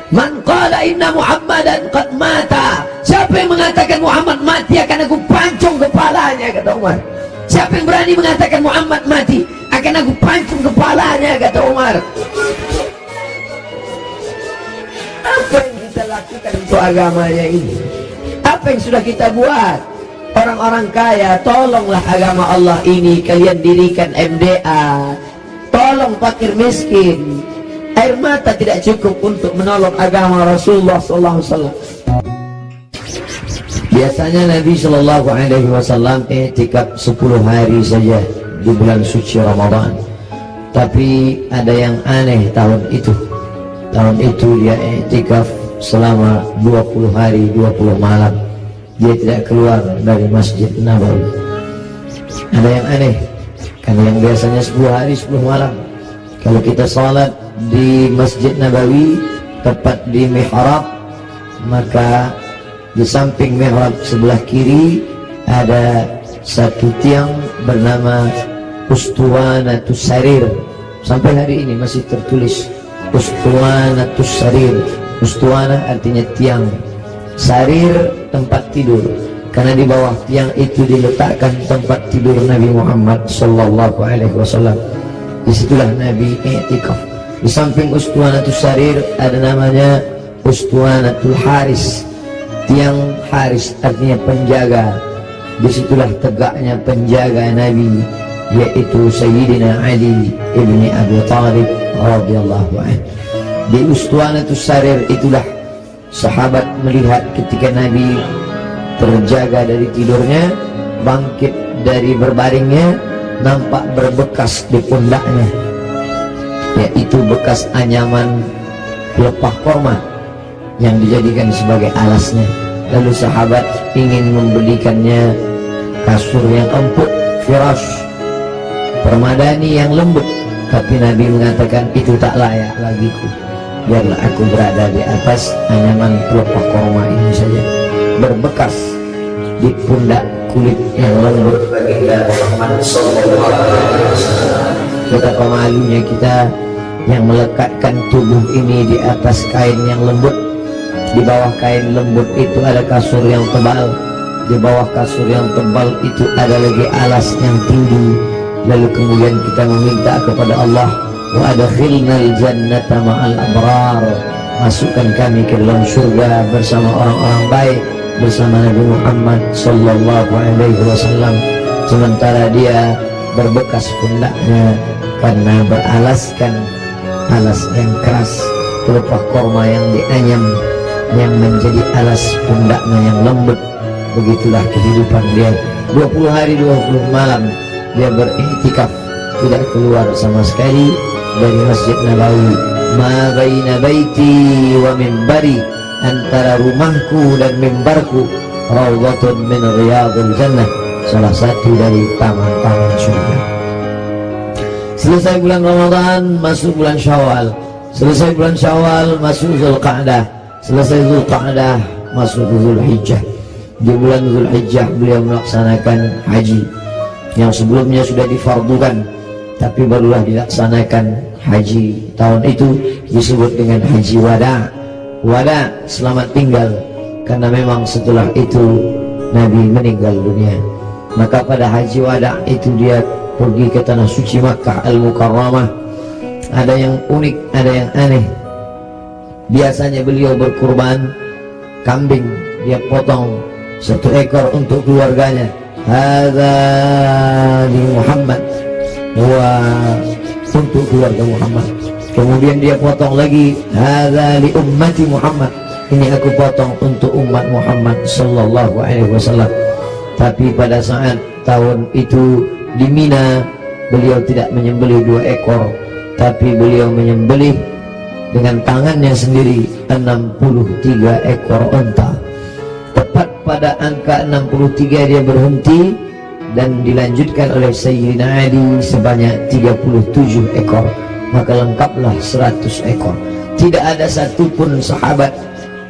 Man qala inna Muhammadan qad mata. Siapa yang mengatakan Muhammad mati akan aku pancung kepalanya, kata Umar. Siapa yang berani mengatakan Muhammad mati akan aku pancung kepalanya, kata Umar. Apa yang kita lakukan untuk agamanya ini? Apa yang sudah kita buat? Orang-orang kaya, tolonglah agama Allah ini. Kalian dirikan MDA, tolong fakir miskin. Air mata tidak cukup untuk menolong agama Rasulullah SAW. Biasanya Nabi SAW i'tikaf 10 hari saja di bulan suci Ramadan. Tapi ada yang aneh tahun itu. Tahun itu dia i'tikaf selama 20 hari 20 malam. Dia tidak keluar dari Masjid Nabawi. Ada yang aneh, karena yang biasanya 10 hari 10 malam. Kalau kita salat di Masjid Nabawi tepat di mihrab, maka di samping mihrab sebelah kiri ada satu tiang bernama Ustuwanatus Sarir. Sampai hari ini masih tertulis Ustuwanatus Sarir. Ustuwana artinya tiang, Sarir tempat tidur, karena di bawah tiang itu diletakkan tempat tidur Nabi Muhammad SAW. Disitulah Nabi i'tikaf. Di samping Ustuwanatus Sarir ada namanya Ustuwanatul Haris, tiang Haris artinya penjaga. Disitulah tegaknya penjaga Nabi, yaitu Sayyidina Ali ibni Abi Thalib radhiyallahu anhu. Di Ustuwanatus Sarir itulah sahabat melihat ketika Nabi terjaga dari tidurnya, bangkit dari berbaringnya, nampak berbekas di pundaknya, yaitu bekas anyaman pelepah korma yang dijadikan sebagai alasnya. Lalu sahabat ingin membelikannya kasur yang empuk, firash, permadani yang lembut, tapi Nabi mengatakan itu tak layak bagiku. Biarlah aku berada di atas anyaman pelepah korma ini saja, berbekas di pundak kulit yang lembut baginda Muhammad SAW. Betapa malunya kita yang melekatkan tubuh ini di atas kain yang lembut. Di bawah kain lembut itu ada kasur yang tebal, di bawah kasur yang tebal itu ada lagi alas yang tinggi. Lalu kemudian kita meminta kepada Allah, wa adkhilnal jannata ma'al abrar, masukkan kami ke dalam surga bersama orang-orang baik, bersama Nabi Muhammad sallallahu alaihi wasallam. Sementara dia berbekas pundaknya karena beralaskan alas yang keras, pelepah korma yang dianyam yang menjadi alas pundaknya yang lembut. Begitulah kehidupan dia. 20 hari 20 malam dia beriktikaf, tidak keluar sama sekali dari Masjid Nabawi. Ma baina baiti wa mimbari, antara rumahku dan mimbarku raudhatun min riyadil jannah, salah satu dari taman-taman surga. Selesai bulan Ramadan, masuk bulan Syawal. Selesai bulan Syawal, masuk Zulqa'dah. Selesai Zulqa'dah, masuk Zulhijjah. Di bulan Zulhijjah beliau melaksanakan haji yang sebelumnya sudah difardukan, tapi barulah dilaksanakan haji tahun itu, disebut dengan haji wada. Wada, selamat tinggal, karena memang setelah itu Nabi meninggal dunia. Maka pada haji wada itu dia pergi ke tanah suci Makkah Al-Mukarramah. Ada yang unik, ada yang aneh. Biasanya beliau berkurban kambing, dia potong 1 ekor untuk keluarganya. Hadza li Muhammad, wa untuk keluarga Muhammad. Kemudian dia potong lagi, hadza li ummati Muhammad, ini aku potong untuk umat Muhammad sallallahu alaihi wasallam. Tapi pada saat tahun itu di Mina, beliau tidak menyembelih 2 ekor, tapi beliau menyembelih dengan tangannya sendiri 63 ekor unta. Tepat pada angka 63 dia berhenti dan dilanjutkan oleh Sayyidina Ali sebanyak 37 ekor. Maka lengkaplah 100 ekor. Tidak ada satupun sahabat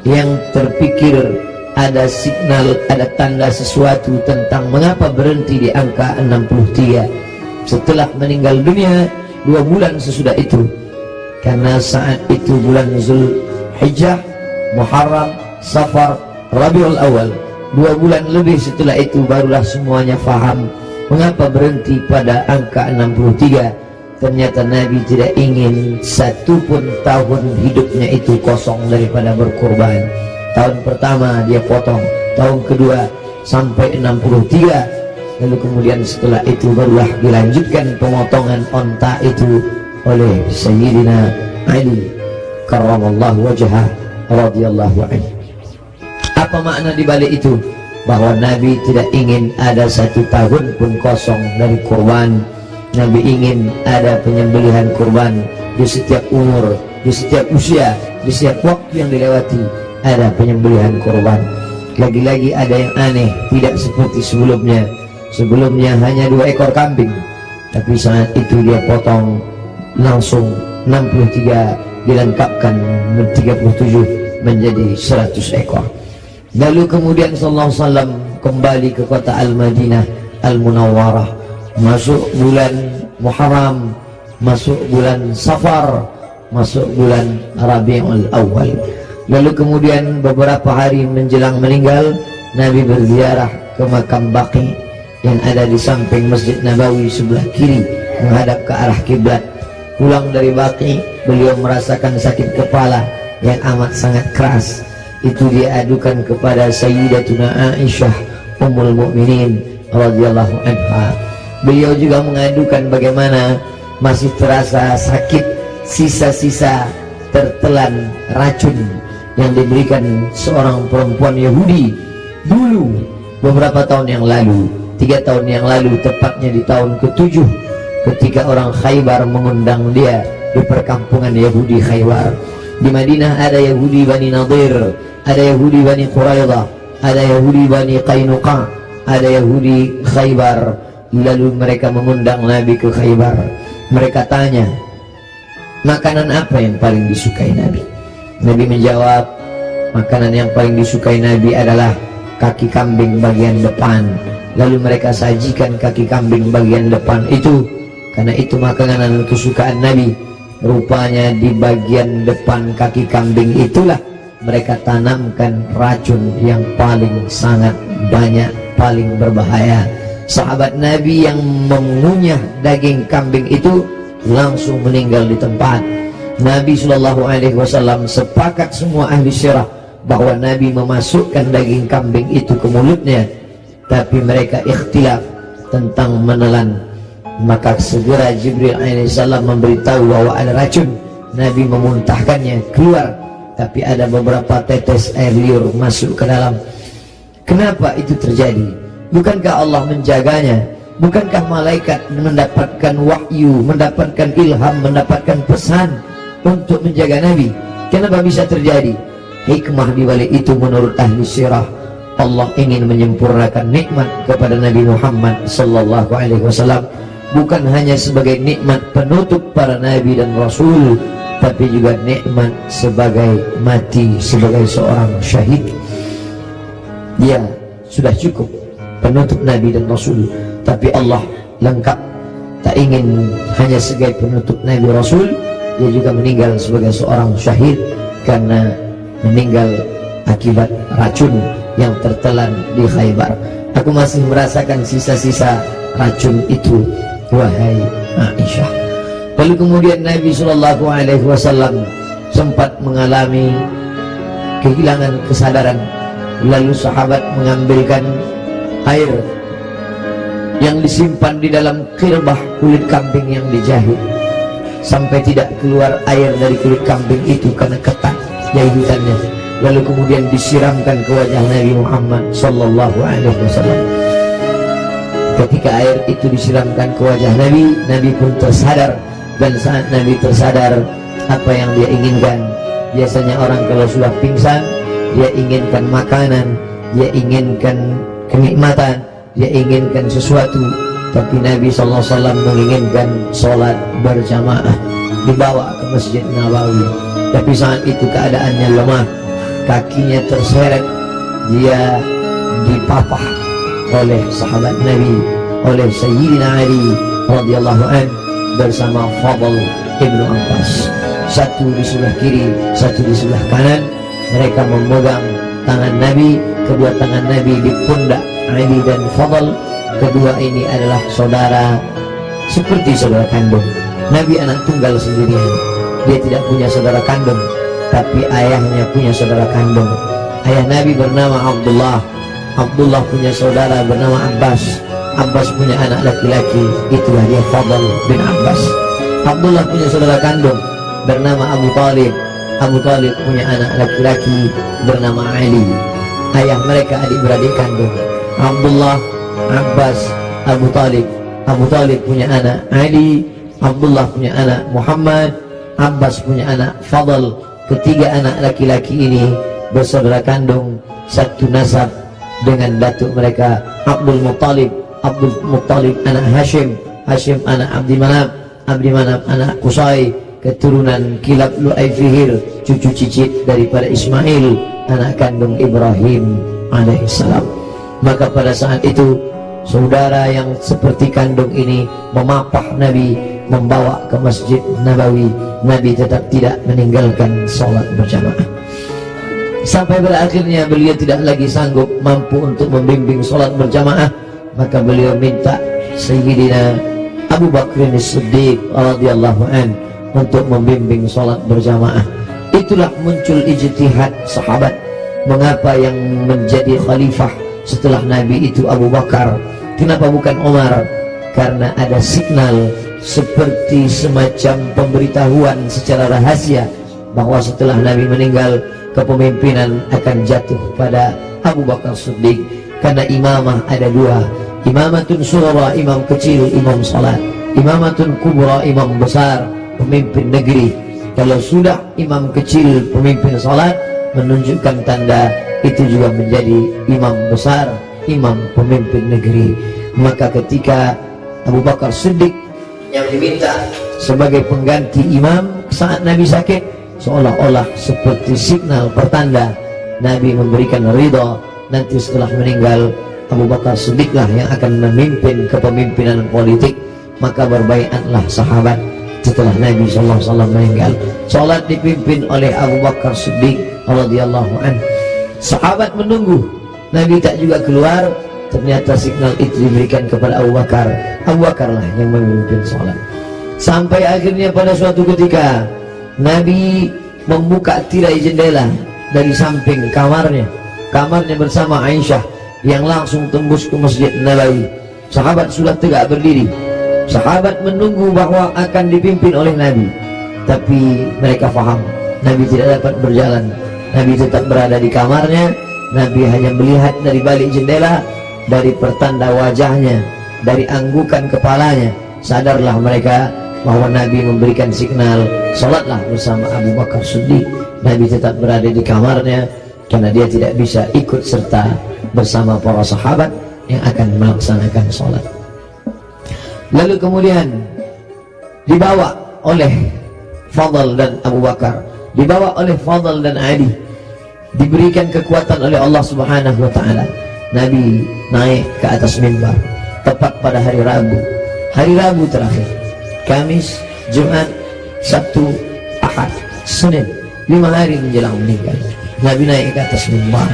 yang terpikir ada signal, ada tanda sesuatu tentang mengapa berhenti di angka 63 setelah meninggal dunia 2 bulan sesudah itu. Karena saat itu bulan Hijjah, Muharram, Safar, Rabiul Awal. 2 bulan lebih setelah itu barulah semuanya faham mengapa berhenti pada angka 63. Ternyata Nabi tidak ingin satu pun tahun hidupnya itu kosong daripada berkurban. Tahun pertama dia potong, tahun kedua sampai 63. Lalu kemudian setelah itu barulah dilanjutkan pemotongan onta itu oleh Sayyidina Ali karramallahu wajhah radhiyallahu anhu. Apa makna dibalik itu? Bahwa Nabi tidak ingin ada satu tahun pun kosong dari kurban. Nabi ingin ada penyembelihan kurban di setiap umur, di setiap usia, di setiap waktu yang dilewati ada penyembelihan kurban. Lagi-lagi ada yang aneh, tidak seperti sebelumnya. Sebelumnya hanya 2 ekor kambing, tapi saat itu dia potong langsung 63, dilengkapkan 37 menjadi 100 ekor. Lalu kemudian sallallahu alaihi wasallam kembali ke kota Al-Madinah Al-Munawwarah, masuk bulan Muharram, masuk bulan Safar, masuk bulan Rabiul Awal. Lalu kemudian beberapa hari menjelang meninggal, Nabi berziarah ke makam Baqi yang ada di samping Masjid Nabawi sebelah kiri menghadap ke arah kiblat. Pulang dari Baqi, beliau merasakan sakit kepala yang amat sangat keras. Itu dia adukan kepada Sayyidatuna Aisyah Ummul Mukminin radhiyallahu anha. Beliau juga mengadukan bagaimana masih terasa sakit, sisa-sisa tertelan racun yang diberikan seorang perempuan Yahudi dulu beberapa tahun yang lalu, 3 tahun yang lalu, tepatnya di tahun ke-7 ketika orang Khaybar mengundang dia di perkampungan Yahudi Khaybar. Di Madinah ada Yahudi Bani Nadir, ada Yahudi Bani Quraidah, ada Yahudi Bani Qainuqa, ada Yahudi Khaybar. Lalu mereka mengundang Nabi ke Khaybar. Mereka tanya, makanan apa yang paling disukai Nabi? Nabi menjawab, makanan yang paling disukai Nabi adalah kaki kambing bagian depan. Lalu mereka sajikan kaki kambing bagian depan itu, karena itu makanan kesukaan Nabi. Rupanya di bagian depan kaki kambing itulah mereka tanamkan racun yang paling sangat banyak, paling berbahaya. Sahabat Nabi yang mengunyah daging kambing itu langsung meninggal di tempat. Nabi SAW sepakat semua ahli sirah bahwa Nabi memasukkan daging kambing itu ke mulutnya, tapi mereka ikhtilaf tentang menelan. Maka segera Jibril alaihissalam memberitahu bahwa ada racun. Nabi memuntahkannya keluar, tapi ada beberapa tetes air liur masuk ke dalam. Kenapa itu terjadi? Bukankah Allah menjaganya? Bukankah malaikat mendapatkan wahyu, mendapatkan ilham, mendapatkan pesan untuk menjaga Nabi? Kenapa bisa terjadi? Hikmah di balik itu menurut ahli sirah, Allah ingin menyempurnakan nikmat kepada Nabi Muhammad sallallahu alaihi wasallam, bukan hanya sebagai nikmat penutup para nabi dan rasul, tapi juga nikmat sebagai mati sebagai seorang syahid. Dia sudah cukup penutup nabi dan rasul, tapi Allah lengkap, tak ingin hanya sebagai penutup nabi rasul, dia juga meninggal sebagai seorang syahid karena meninggal akibat racun yang tertelan di Khaybar. Aku masih merasakan sisa-sisa racun itu, wahai Aisyah. Lalu kemudian Nabi SAW sempat mengalami kehilangan kesadaran. Lalu sahabat mengambilkan air yang disimpan di dalam kirbah kulit kambing yang dijahit, sampai tidak keluar air dari kulit kambing itu karena ketat jahitannya. Lalu kemudian disiramkan ke wajah Nabi Muhammad sallallahu alaihi wasallam. Ketika air itu disiramkan ke wajah Nabi, Nabi pun tersadar. Dan saat Nabi tersadar, apa yang dia inginkan? Biasanya orang kalau sudah pingsan, dia inginkan makanan, dia inginkan kenikmatan, dia inginkan sesuatu. Tapi Nabi SAW menginginkan sholat berjamaah, dibawa ke Masjid Nabawi. Tapi saat itu keadaannya lemah, kakinya terseret, dia dipapah oleh sahabat Nabi, oleh Sayyidina Ali radhiyallahu anhu bersama Fadl ibnu Abbas. satu di sebelah kiri, satu di sebelah kanan. Mereka memegang tangan Nabi, kedua tangan Nabi di pundak Ali dan Fadl. Kedua ini adalah saudara, seperti saudara kandung. Nabi anak tunggal sendirian, dia tidak punya saudara kandung, tapi ayahnya punya saudara kandung. Ayah Nabi bernama Abdullah, Abdullah punya saudara bernama Abbas, Abbas punya anak laki-laki, itulah dia Fadl bin Abbas. Abdullah punya saudara kandung bernama Abu Talib, Abu Talib punya anak laki-laki bernama Ali. Ayah mereka adik-beradik kandung, Abdullah, Abbas, Abu Talib. Abu Talib punya anak Ali, Abdullah punya anak Muhammad, Abbas punya anak Fadl. Ketiga anak laki-laki ini bersaudara kandung, satu nasab dengan datuk mereka Abdul Muttalib. Abdul Muttalib anak Hashim, Hashim anak Abdi Manaf, Abdi Manaf anak Qusay, keturunan Kilab Lu'ay Fihir, cucu cicit daripada Ismail, anak kandung Ibrahim alaihissalam. Maka pada saat itu saudara yang seperti kandung ini memapah Nabi, membawa ke Masjid Nabawi. Nabi tetap tidak meninggalkan sholat berjamaah, sampai berakhirnya beliau tidak lagi sanggup mampu untuk membimbing sholat berjamaah. Maka beliau minta Sayyidina Abu Bakr As-Siddiq radhiyallahu an untuk membimbing sholat berjamaah. Itulah muncul ijtihad sahabat. Mengapa yang menjadi khalifah setelah Nabi itu Abu Bakar, kenapa bukan Umar? Karena ada signal seperti semacam pemberitahuan secara rahasia bahwa setelah Nabi meninggal, kepemimpinan akan jatuh pada Abu Bakar Siddiq. Karena imamah ada dua, imamatun surah, imam kecil, imam salat, imamatun kubra, imam besar, pemimpin negeri. Kalau sudah imam kecil, pemimpin salat, menunjukkan tanda itu juga menjadi imam besar, imam pemimpin negeri. Maka ketika Abu Bakar Siddiq yang diminta sebagai pengganti imam saat Nabi sakit, seolah-olah seperti signal pertanda Nabi memberikan ridha, nanti setelah meninggal Abu Bakar Siddiqlah yang akan memimpin kepemimpinan politik. Maka berbaiatlah sahabat setelah Nabi SAW meninggal. Salat dipimpin oleh Abu Bakar Siddiq radhiyallahu anhu. Sahabat menunggu, Nabi tak juga keluar. Ternyata signal itu diberikan kepada Abu Bakar. Abu Bakarlah yang memimpin salat. Sampai akhirnya pada suatu ketika Nabi membuka tirai jendela dari samping kamarnya bersama Aisyah yang langsung tembus ke Masjid Nabawi. Sahabat sudah tegak berdiri. Sahabat menunggu bahwa akan dipimpin oleh Nabi, tapi mereka faham Nabi tidak dapat berjalan. Nabi tetap berada di kamarnya. Nabi hanya melihat dari balik jendela, dari pertanda wajahnya, dari anggukan kepalanya. Sadarlah mereka bahwa Nabi memberikan signal, salatlah bersama Abu Bakar Siddiq. Nabi tetap berada di kamarnya karena dia tidak bisa ikut serta bersama para sahabat yang akan melaksanakan salat. Lalu kemudian dibawa oleh Fadl dan Abu Bakar, dibawa oleh Fadl dan Ali, diberikan kekuatan oleh Allah Subhanahu wa ta'ala. Nabi naik ke atas mimbar tepat pada hari Rabu terakhir, Kamis, Jumat, Sabtu, Ahad, Senin, 5 hari menjelang meninggal. Nabi naik ke atas mimbar.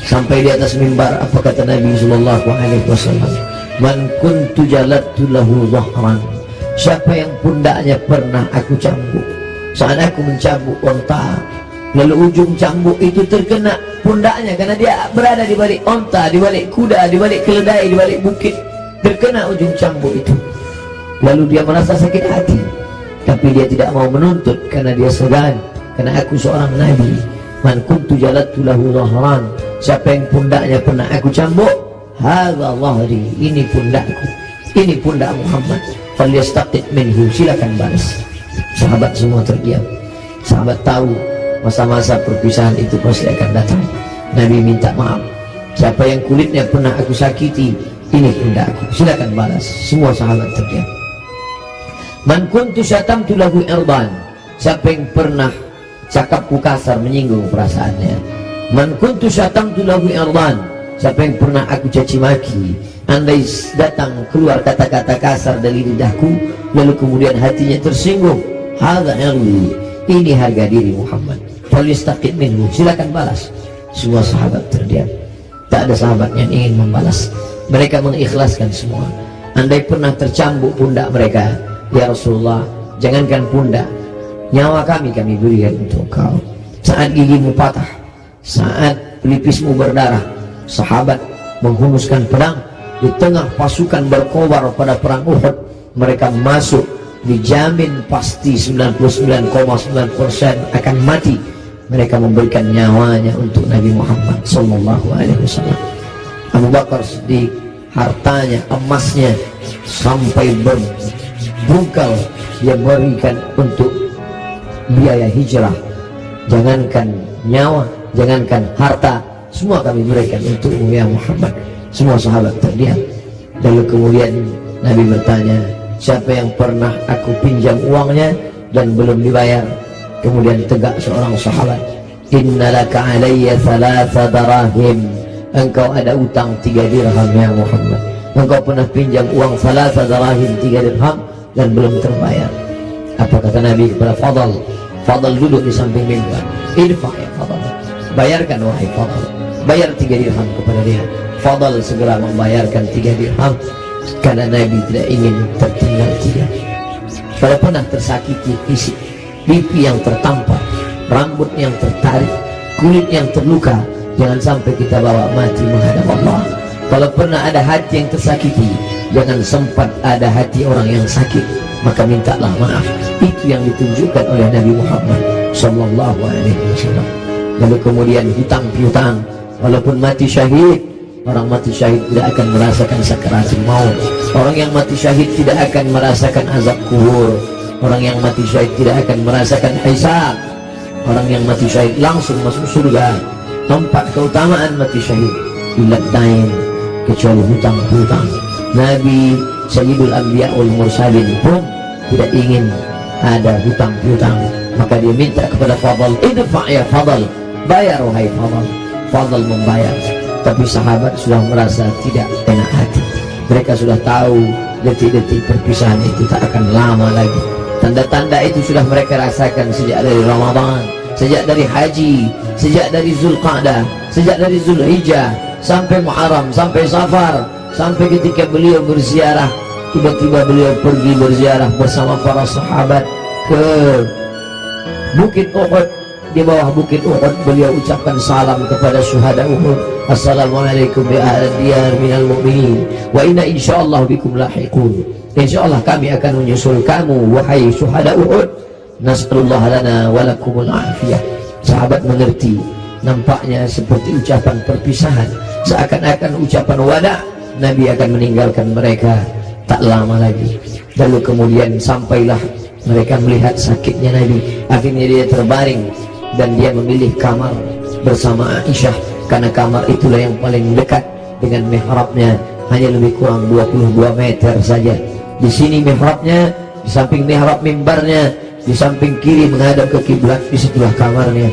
Sampai di atas mimbar, apa kata Nabi sallallahu alaihi wasallam? Man kuntu jalattu lahu dhahran. Siapa yang pundaknya pernah aku cambuk saat aku mencambuk onta, lalu ujung cambuk itu terkena pundaknya karena dia berada di balik onta, di balik kuda, di balik keledai, di balik bukit, terkena ujung cambuk itu. Lalu dia merasa sakit hati, tapi dia tidak mau menuntut karena dia segan, karena aku seorang nabi. Man kuntu jalattu lahu dhahran. Siapa yang pundaknya pernah aku cambuk, hadza dhahri, ini pundakku, ini pundak Muhammad, falyastaqit minhu, silakan balas. Sahabat semua terdiam. Sahabat tahu masa-masa perpisahan itu pasti akan datang. Nabi minta maaf. Siapa yang kulitnya pernah aku sakiti, ini pundakku, silakan balas. Semua sahabat terdiam. Man kuntu syatamtu lahu irdan. Siapa yang pernah cakapku kasar, menyinggung perasaannya. Man kuntu syatamtu lahu irdan. Siapa yang pernah aku caci maki, andai datang keluar kata-kata kasar dari lidahku, lalu kemudian hatinya tersinggung, hadza irdi, ini harga diri Muhammad, falistaqim minhu, silakan balas. Semua sahabat terdiam, tak ada sahabat yang ingin membalas. Mereka mengikhlaskan semua. Andai pernah tercambuk pundak mereka, ya Rasulullah, jangankan pundak, nyawa kami berikan untuk kau. Saat gigimu patah, saat pelipismu berdarah, sahabat menghunuskan pedang di tengah pasukan berkobar pada perang Uhud. Mereka masuk, dijamin pasti 99,9% akan mati. Mereka memberikan nyawanya untuk Nabi Muhammad SAW. Abu Bakar Siddiq, hartanya, emasnya sampai berbungkal dia berikan untuk biaya hijrah. Jangankan nyawa, jangankan harta, semua kami berikan untukmu ya Muhammad. Semua sahabat terdiam. Lalu kemudian Nabi bertanya, siapa yang pernah aku pinjam uangnya dan belum dibayar? Kemudian tegak seorang sahabat, innalaka alayya 3 darahim, engkau ada utang 3 dirham ya Muhammad. Engkau pernah pinjam uang 3 darahim, 3 dirham dan belum terbayar. Apa kata Nabi kepada Fadl? Fadl duduk di samping mimbar. Idfa ya Fadl, bayarkan wahai Fadl. Bayar 3 dirham kepada dia. Fadl segera membayarkan 3 dirham karena Nabi tidak ingin tertinggal 3. Kalau pernah tersakiti fisik, pipi yang tertampar, rambut yang tertarik, kulit yang terluka, jangan sampai kita bawa mati menghadap Allah. Kalau pernah ada hati yang tersakiti, jangan sempat ada hati orang yang sakit, maka mintalah maaf. Itu yang ditunjukkan oleh Nabi Muhammad SAW. Lalu kemudian hutang piutang, walaupun mati syahid, orang mati syahid tidak akan merasakan sakaratul maut. Orang yang mati syahid tidak akan merasakan azab kubur. Orang yang mati syahid tidak akan merasakan hisab. Orang yang mati syahid langsung masuk surga. Tempat keutamaan mati syahid ilat dain, kecuali hutang piutang. Nabi Sayyidul Anbiya wal Mursalin pun tidak ingin ada hutang piutang, maka dia minta kepada Fadl, idfa ya Fadl, bayar wahai Fadl. Fadl membayar. Tapi sahabat sudah merasa tidak enak hati. Mereka sudah tahu detik-detik perpisahan itu tak akan lama lagi. Tanda-tanda itu sudah mereka rasakan sejak dari Ramadan, sejak dari haji, sejak dari Zulqa'dah, sejak dari Zulhijjah, sampai Muharram, sampai Safar, sampai ketika beliau berziarah. Tiba-tiba beliau pergi berziarah bersama para sahabat ke Bukit Uhud. Di bawah Bukit Uhud beliau ucapkan salam kepada syuhada Uhud. Assalamualaikum ya ahli diyar minal mu'minin wa inna insyaallah bikum lahiqun. Insyaallah kami akan menyusul kamu wahai syuhada Uhud. Nasrullah lana wa lakumul afiyah. Sahabat mengerti, nampaknya seperti ucapan perpisahan, seakan-akan ucapan wada. Nabi akan meninggalkan mereka tak lama lagi. Lalu kemudian sampailah mereka melihat sakitnya Nabi. Akhirnya dia terbaring dan dia memilih kamar bersama Aisyah, karena kamar itulah yang paling dekat dengan mihrabnya, hanya lebih kurang 22 meter saja. Di sini mihrabnya, di samping mihrab mimbarnya, di samping kiri menghadap ke kiblat, di sebelah kamarnya.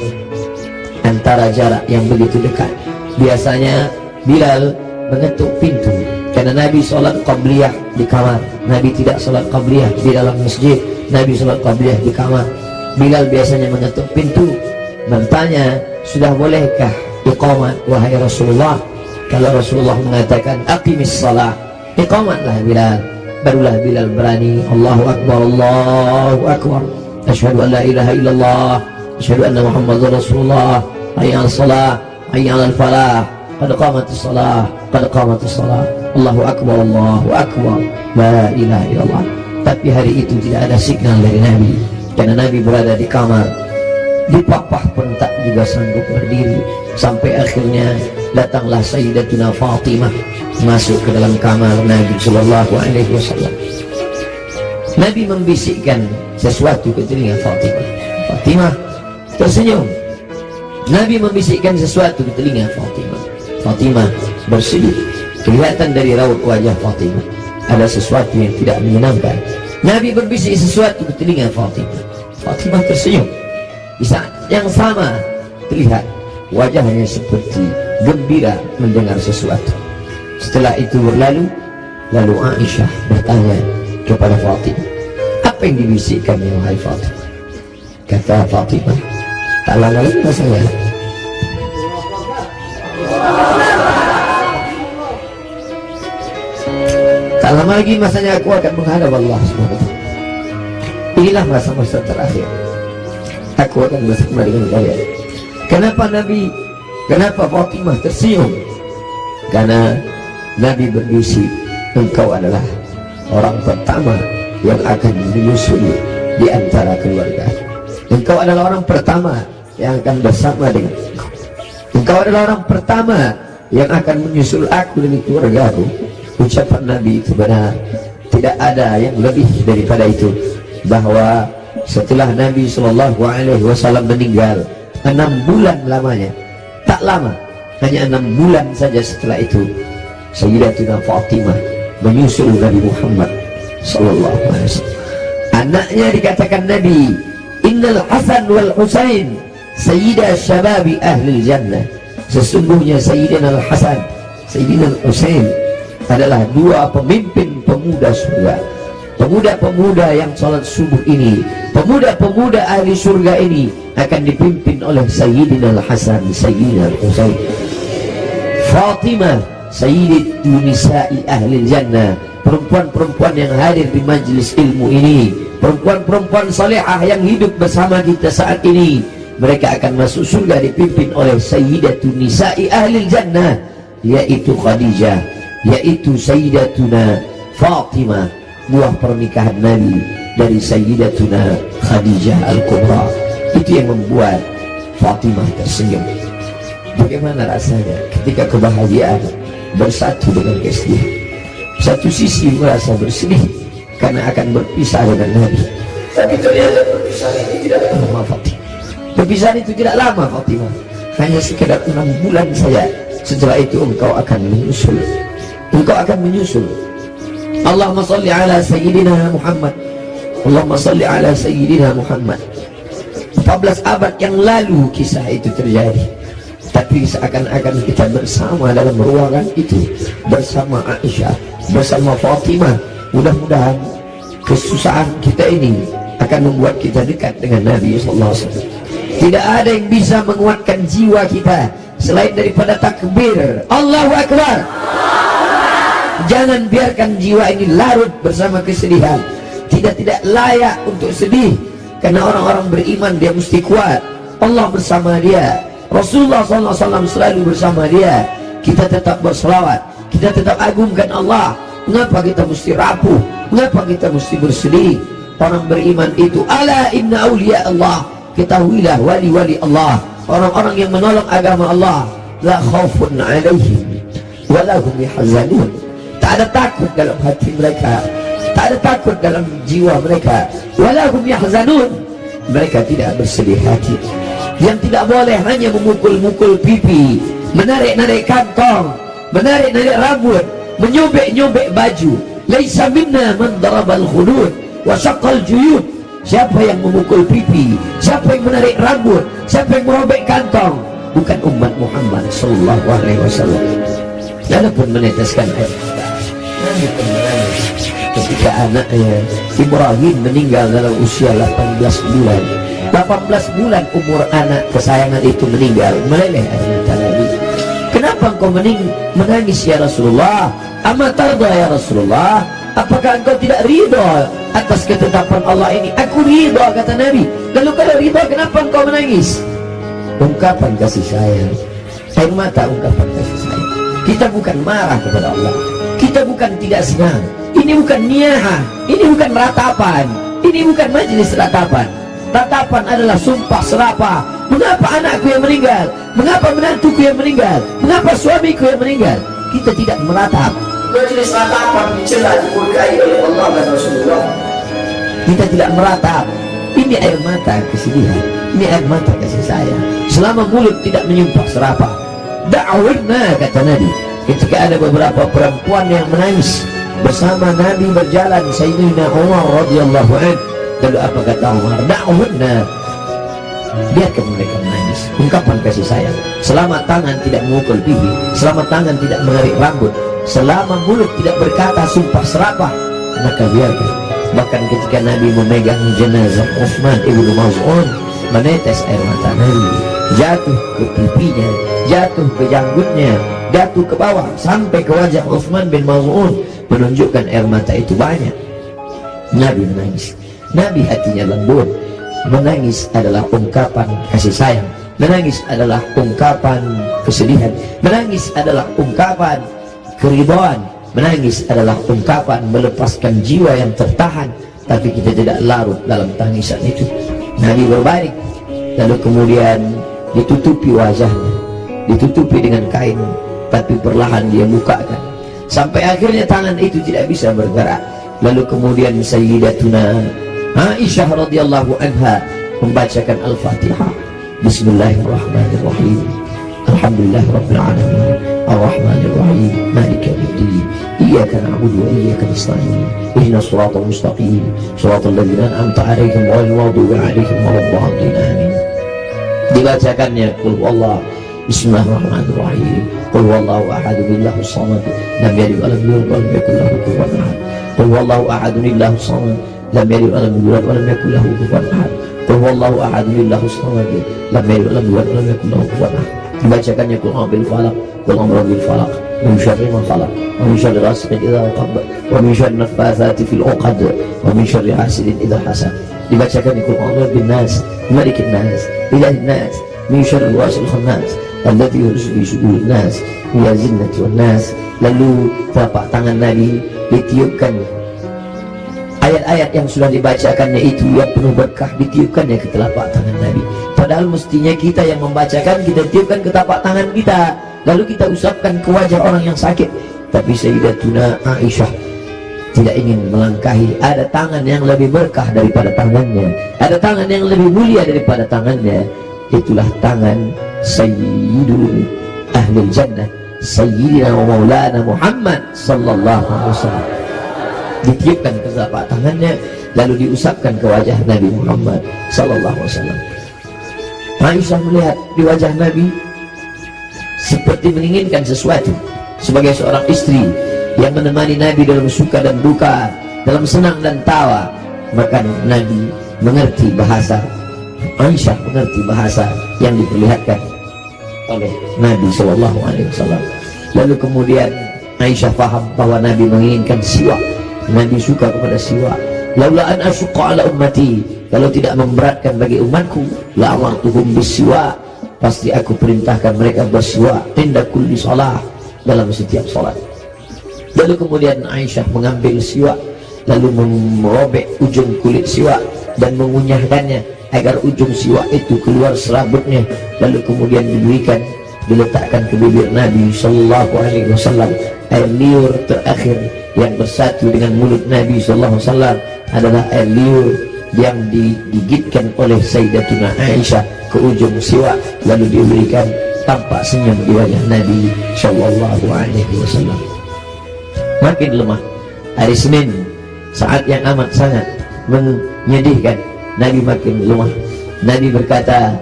Antara jarak yang begitu dekat. Biasanya Bilal mengetuk pintu, karena Nabi sholat qabliyah di kamar. Nabi tidak sholat qabliyah di dalam masjid, Nabi sholat qabliyah di kamar. Bilal biasanya mengetuk pintu, bertanya, sudah bolehkah iqamat wahai Rasulullah? Kalau Rasulullah mengatakan aqimis salat, iqamatlah Bilal. Barulah Bilal berani, Allahu Akbar, Allahu Akbar, asyhadu an la ilaha illallah, asyhadu anna Muhammadar Rasulullah, hayya 'alas salah, hayya 'alal falah, qad qamatis salah, qad qamatis salah, Allahu Akbar, Allahu Akbar, la ilaha illallah. Tapi hari itu tidak ada signal dari Nabi, karena Nabi berada di kamar. Di papah pun tak juga sanggup berdiri. Sampai akhirnya datanglah Sayyidatuna Fatimah masuk ke dalam kamar Nabi Sallallahu Alaihi Wasallam. Nabi membisikkan sesuatu ke telinga Fatimah. Fatimah tersenyum. Nabi membisikkan sesuatu ke telinga Fatimah. Fatimah bersedih. Kelihatan dari raut wajah Fatimah ada sesuatu yang tidak menyenangkan. Nabi berbisik sesuatu ke telinga Fatimah. Fatimah tersenyum. Di saat yang sama terlihat wajahnya seperti gembira mendengar sesuatu. Setelah itu berlalu, lalu Aisyah bertanya kepada Fatimah, apa yang dibisikkannya wahai Fatimah? Kata Fatimah, tak lama lagi masanya. Tak lama lagi masanya aku akan menghadap Allah SWT. Inilah masa-masa terakhir. Aku akan bersama dengan kalian. Kenapa Fatimah tersenyum? Karena Nabi berbisik, engkau adalah orang pertama yang akan menyusul di antara keluarga. Engkau adalah orang pertama yang akan bersama dengan engkau. Engkau adalah orang pertama yang akan menyusul aku dan keluargaku. Ucapan Nabi itu benar. Tidak ada yang lebih daripada itu. Bahwa setelah Nabi SAW meninggal 6 bulan lamanya, tak lama, hanya 6 bulan saja setelah itu, Sayyidatuna Fatimah menyusul Nabi Muhammad SAW. Anaknya dikatakan Nabi, Innal Hasan wal Husain Sayyidah Syababi Ahlil Jannah. Sesungguhnya Sayyidina Al-Hasan, Sayyidina Al-Husain adalah 2 pemimpin pemuda surga. Pemuda-pemuda yang salat subuh ini, pemuda-pemuda ahli surga ini akan dipimpin oleh Sayyidina Al-Hasan, Sayyidina Al-Husain. Fatimah Sayyidatu Nisa'i Ahlil Jannah, perempuan-perempuan yang hadir di majlis ilmu ini, perempuan-perempuan salihah yang hidup bersama kita saat ini. Mereka akan masuk surga dipimpin oleh Sayyidatu Nisa'i Ahlil Jannah, yaitu Khadijah, yaitu Sayyidatuna Fatimah, buah pernikahan Nabi dari Sayyidatuna Khadijah Al-Kubra. Itu yang membuat Fatimah tersenyum. Bagaimana rasanya ketika kebahagiaan bersatu dengan kesedihan? Satu sisi merasa bersedih karena akan berpisah dengan Nabi, tapi ternyata perpisahan ini tidak lama Fatimah. Perpisahan itu tidak lama Fatimah, hanya sekedar 6 bulan saja. Setelah itu engkau akan menyusul. Engkau akan menyusul. Allahumma salli ala Sayyidina Muhammad. Allahumma salli ala Sayyidina Muhammad. 14 abad yang lalu kisah itu terjadi, tapi seakan-akan kita bersama dalam ruangan itu, bersama Aisyah, bersama Fatimah. Mudah-mudahan kesusahan kita ini akan membuat kita dekat dengan Nabi SAW. Tidak ada yang bisa menguatkan jiwa kita selain daripada takbir Allahu Akbar. Jangan biarkan jiwa ini larut bersama kesedihan. Tidak layak untuk sedih, karena orang-orang beriman dia mesti kuat. Allah bersama dia, Rasulullah SAW selalu bersama dia. Kita tetap berselawat, kita tetap agungkan Allah. Mengapa kita mesti rapuh? Mengapa kita mesti bersedih? Orang beriman itu, ala inna awliya Allah, ketahuilah wali-wali Allah, orang-orang yang menolong agama Allah, la khaufun alaihim wa la hum yahzanun. Tak ada takut dalam hati mereka, tak ada takut dalam jiwa mereka. Wa la hum yahzanun, mereka tidak bersedih hati. Yang tidak boleh hanya memukul-mukul pipi, menarik-narik kantong, menarik-narik rambut, menyobek-nyobek baju. Laisa minna man darabal khudud wa syaqqal juyub. Siapa yang memukul pipi, siapa yang menarik rambut, siapa yang merobek kantong, bukan umat Muhammad sallallahu alaihi wasallam. Adapun meneteskan air mata, Nabi pun menangis ketika anaknya Ibrahim meninggal dalam usia 18 bulan. 18 bulan umur anak kesayangan itu meninggal, meleleh air mata Nabi. Kenapa engkau menangis ya Rasulullah? Ama tarda ya Rasulullah? Apakah engkau tidak ridha atas ketetapan Allah ini? Aku ridha, kata Nabi. Lalu kalau ridha, kenapa engkau menangis? Ungkapan kasih sayang. Air mata ungkapan kasih sayang. Kita bukan marah kepada Allah, kita bukan tidak senang. Ini bukan niyahah, ini bukan ratapan, ini bukan majelis ratapan. Ratapan adalah sumpah serapah. Mengapa anakku yang meninggal? Mengapa menantuku yang meninggal? Mengapa suamiku yang meninggal? Kita tidak meratap. Majelis ratapan dicela, dimurkai oleh Allah dan Rasulullah. Kita tidak meratap. Ini air mata kesedihan, ini air mata kasih sayang. Selama mulut tidak menyumpah serapah. Da'awirna, kata Nabi, ketika ada beberapa perempuan yang menangis bersama Nabi berjalan, Sayyidina Umar radhiyallahu anhu. Lalu apa kata Umar? Da'awirna, biarkan mereka menangis. Ungkapan kasih sayang. Selama tangan tidak memukul pipi, selama tangan tidak menarik rambut, selama mulut tidak berkata sumpah serapah, maka biarkan. Bahkan ketika Nabi memegang jenazah Utsman ibnu Maz'un, menetes air mata Nabi jatuh ke pipinya, jatuh ke janggutnya, jatuh ke bawah sampai ke wajah Utsman bin Maz'un, menunjukkan air mata itu banyak. Nabi menangis. Nabi hatinya lembut. Menangis adalah ungkapan kasih sayang. Menangis adalah ungkapan kesedihan. Menangis adalah ungkapan keridhaan. Menangis adalah ungkapan melepaskan jiwa yang tertahan, tapi kita tidak larut dalam tangisan itu. Nabi berbalik, lalu kemudian ditutupi wajahnya, ditutupi dengan kain, tapi perlahan dia bukakan sampai akhirnya tangan itu tidak bisa bergerak. Lalu kemudian Sayyidatuna Aisyah radhiyallahu anha membacakan Al-Fatihah. Bismillahirrahmanirrahim. Alhamdulillah rabbil alamin. Ar-Rahmanir Rahim. Maliki yaumiddin. Iyyaka na'budu wa iyyaka nasta'in. Ihdinas siratal mustaqim. Siratal ladzina an'amta 'alaihim ghairil maghdubi 'alaihim waladdallin. Amin. Dibacakannya qul huwallahu Bismillahirrahmanirrahim. Qul huwallahu ahad, Allahus samad, lam yalid wa lam yulad wa lam yakul lahu kufuwan ahad. Qul huwallahu ahad, Allahus samad, lam yalid wa lam yulad wa lam yakul lahu kufuwan ahad. Qul huwallahu ahad, Allahus samad, lam yalid wa lam yulad wa lam yakul lahu kufuwan ahad. Dibacakannya qul a'udzu falaq, qul a'udzu bil falaq, min syarri ma khalaq, wa min syarri ghasiqin idza waqab, wa min syarri naffatsati fil 'uqad, wa min syarri hasidin idza hasad. Dibacakannya qul a'udzu bin nas, malikin nas, ilahin nas, min syarri wasil khannas, alladzi yuhsu fi sudurin nas, ya zinnati wan nas. Lalu telapak tangan Nabi ditiupkan, ayat-ayat yang sudah dibacakannya itu yang penuh berkah ditiupkannya ke telapak tangan Nabi. Padahal mestinya kita yang membacakan, kita tiupkan ke telapak tangan kita, lalu kita usapkan ke wajah orang yang sakit. Tapi Sayyidatuna Aisyah tidak ingin melangkahi. Ada tangan yang lebih berkah daripada tangannya, ada tangan yang lebih mulia daripada tangannya. Itulah tangan Sayyidul Ahlul Jannah, Sayyidina wa Maulana Muhammad sallallahu alaihi wasallam. Ditiupkan ke telapak tangannya, lalu diusapkan ke wajah Nabi Muhammad sallallahu alaihi wasallam. Aisyah melihat di wajah Nabi seperti menginginkan sesuatu. Sebagai seorang istri yang menemani Nabi dalam suka dan duka, dalam senang dan tawa, maka Nabi mengerti bahasa, Aisyah mengerti bahasa yang diperlihatkan oleh Nabi sallallahu alaihi wasallam. Lalu kemudian Aisyah faham bahwa Nabi menginginkan siwak. Nabi suka kepada siwak. Laula an asyqa ala ummati, kalau tidak memberatkan bagi umatku, la amartuhum bisiwak, pasti aku perintahkan mereka bersiwak inda kulli shalah, dalam setiap salat. Lalu kemudian Aisyah mengambil siwak, lalu merobek ujung kulit siwak dan mengunyahkannya agar ujung siwak itu keluar serabutnya. Lalu kemudian diberikan, diletakkan ke bibir Nabi sallallahu alaihi wasallam. Air liur terakhir yang bersatu dengan mulut Nabi sallallahu alaihi wasallam adalah air liur yang digigitkan oleh Sayyidatuna Aisyah ke ujung siwak, lalu diberikan. Tampak senyum di wajah Nabi sallallahu alaihi wasallam. Makin lemah. Hari Senin, saat yang amat sangat menyedihkan, Nabi makin lemah. Nabi berkata,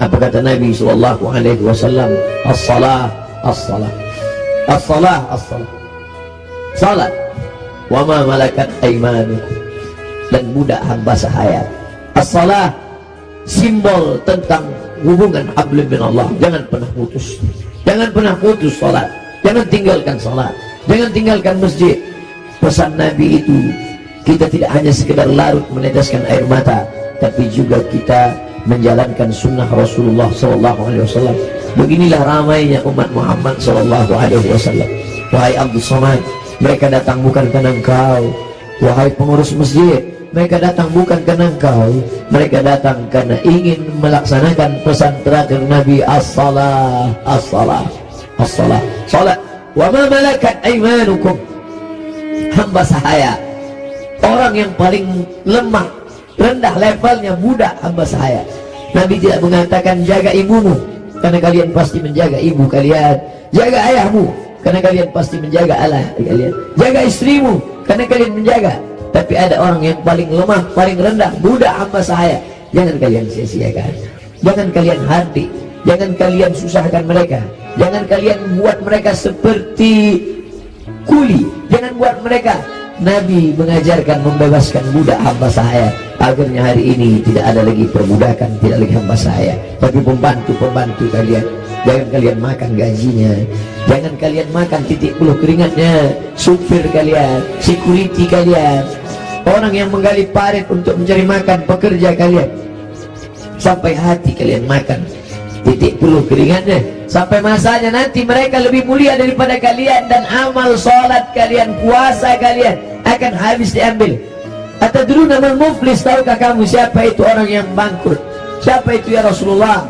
apa kata Nabi sallallahu alaihi wasallam? As-salah, as-salah, as-salah, as-salah. Salat. Wa ma malakat aymanukum, dan budak hamba sahaya. As-salah, simbol tentang hubungan hablum min Allah. Jangan pernah putus, jangan pernah putus salat, jangan tinggalkan salat, jangan tinggalkan masjid. Pesan Nabi itu, kita tidak hanya sekedar larut meneteskan air mata, tapi juga kita menjalankan sunnah Rasulullah SAW. Beginilah ramainya umat Muhammad SAW. Wahai Abdul Somad, mereka datang bukan karena engkau. Wahai pengurus masjid, mereka datang bukan karena engkau. Mereka datang karena ingin melaksanakan pesan terakhir Nabi, as-salah, as-salah, as-salah, salat. Wa ma malakat aymanukum, hamba sahaya, orang yang paling lemah, rendah levelnya, budak hamba sahaya. Nabi tidak mengatakan jaga ibumu, karena kalian pasti menjaga ibu kalian. Jaga ayahmu, karena kalian pasti menjaga Allah kalian. Jaga istrimu, karena kalian menjaga. Tapi ada orang yang paling lemah, paling rendah, budak hamba sahaya. Jangan kalian sia-siakan, jangan kalian hardik, jangan kalian susahkan mereka, jangan kalian buat mereka seperti kuli, jangan buat mereka Nabi mengajarkan membebaskan budak hamba sahaya. Akhirnya hari ini tidak ada lagi perbudakan, tidak lagi hamba sahaya, tapi pembantu kalian. Jangan kalian makan gajinya, jangan kalian makan titik puluh keringatnya. Supir kalian, security kalian, orang yang menggali parit untuk mencari makan, pekerja kalian, sampai hati kalian makan titik puluh keringatnya. Sampai masanya nanti mereka lebih mulia daripada kalian, dan amal sholat kalian, puasa kalian akan habis diambil. Atadruna mal muflis, tahukah kamu siapa itu orang yang bangkrut? Siapa itu ya Rasulullah?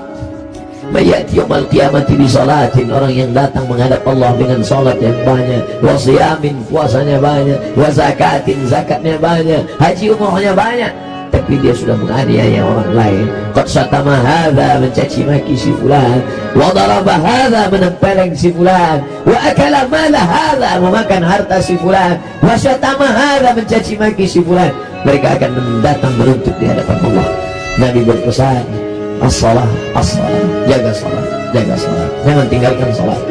Mayati yaumal qiyamati bi salatin, orang yang datang menghadap Allah dengan salat yang banyak, wa siyamin, puasanya banyak, wa zakatin, zakatnya banyak, haji umrohnya banyak, tapi dia sudah menganiaya orang lain. Qad syatama hadza, mencaci maki si fulan, wa daraba hadza, menempeleng si fulan, wa akala mala hadza, memakan harta si fulan, wa syatama hadza, mencaci maki si fulan. Mereka akan datang menuntut di hadapan Allah. Nabi berpesan, as-salah, as-salah, jaga salat, jaga salat, jangan tinggalkan salat.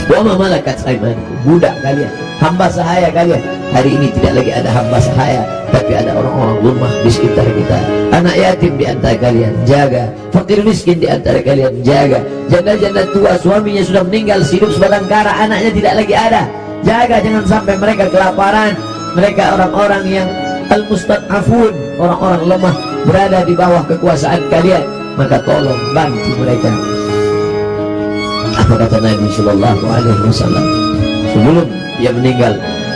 Wa ma malakat aymanukum, budak kalian, hamba sahaya kalian. Hari ini tidak lagi ada hamba sahaya, tapi ada orang-orang lemah di sekitar kita. Anak yatim di antara kalian, jaga. Fakir miskin di antara kalian, jaga. Janda-janda tua, suaminya sudah meninggal, hidup sebatang kara, anaknya tidak lagi ada, jaga. Jangan sampai mereka kelaparan. Mereka orang-orang yang al-mustad'afun, orang-orang lemah, berada di bawah kekuasaan kalian, maka tolong bantu mereka. Apa kata Nabi Sallallahu Alaihi Wasallam sebelum dia meninggal?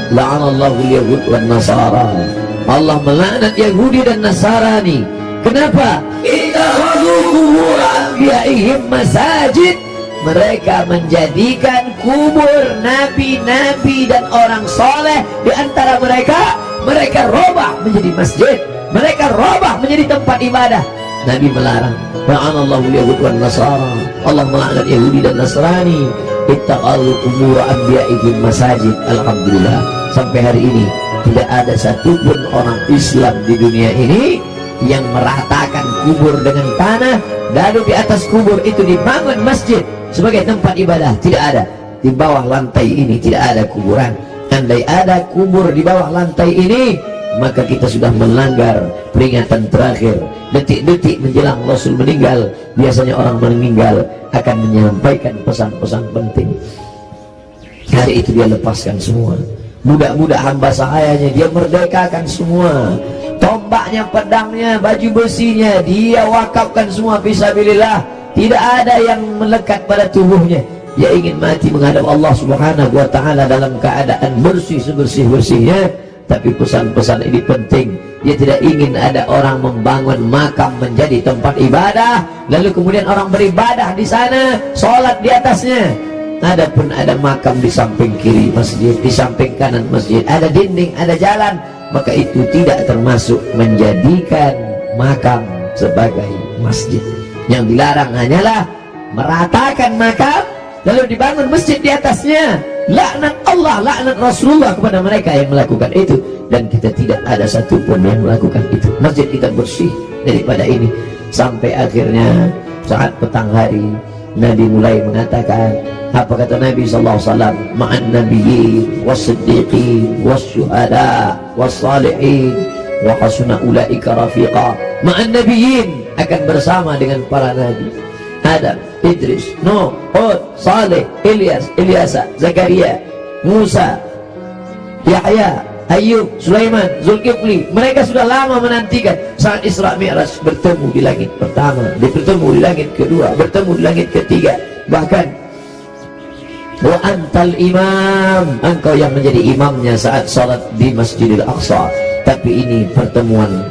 La'anallahu al-yahud wan nasara, Allah melaknat Yahudi dan Nasrani. Kenapa? Ittakhadhu qubur anbiya'ihim masajid, mereka menjadikan kubur nabi-nabi dan orang soleh di antara mereka, mereka robah menjadi masjid, mereka robah menjadi tempat ibadah. Nabi melarang. La'anallahu al-yahud wan nasara, Allah melaknat Yahudi dan Nasrani. Ittakhadhu qubur anbiya'ihim masajid. Alhamdulillah, sampai hari ini tidak ada satupun orang Islam di dunia ini yang meratakan kubur dengan tanah, lalu di atas kubur itu dibangun masjid sebagai tempat ibadah. Tidak ada. Di bawah lantai ini tidak ada kuburan. Andai ada kubur di bawah lantai ini, maka kita sudah melanggar peringatan terakhir. Detik-detik menjelang Rasul meninggal, biasanya orang meninggal akan menyampaikan pesan-pesan penting. Hari itu dia lepaskan semua budak-budak hamba sahayanya, dia merdekakan semua. Tombaknya, pedangnya, baju besinya, dia wakafkan semua fisabilillah. Tidak ada yang melekat pada tubuhnya. Dia ingin mati menghadap Allah Subhanahu wa ta'ala dalam keadaan bersih sebersih-bersihnya. Tapi pesan-pesan ini penting. Dia tidak ingin ada orang membangun makam menjadi tempat ibadah, lalu kemudian orang beribadah di sana, sholat di atasnya. Adapun ada makam di samping kiri masjid, di samping kanan masjid, ada dinding, ada jalan, maka itu tidak termasuk menjadikan makam sebagai masjid. Yang dilarang hanyalah meratakan makam lalu dibangun masjid di atasnya. Laknat Allah, laknat Rasulullah kepada mereka yang melakukan itu, dan kita tidak ada satupun yang melakukan itu. Masjid kita bersih daripada ini. Sampai akhirnya saat petang hari Nabi mulai mengatakan, apa kata Nabi SAW? Ma'an nabiyyin was-siddiqin was-syuhada was-salihin wa hasuna ulaika rafiqa. Ma'an nabiyyin, akan bersama dengan para nabi, Adam, Idris, Nuh, Hud, Saleh, Ilyas, Ilyasa, Zakaria, Musa, Yahya, Ayub, Sulaiman, Zulkifli. Mereka sudah lama menantikan saat Isra Mi'raj, bertemu di langit pertama, bertemu di langit kedua, bertemu di langit ketiga. Bahkan wa antal imam, engkau yang menjadi imamnya saat salat di Masjidil Aqsa. Tapi ini pertemuan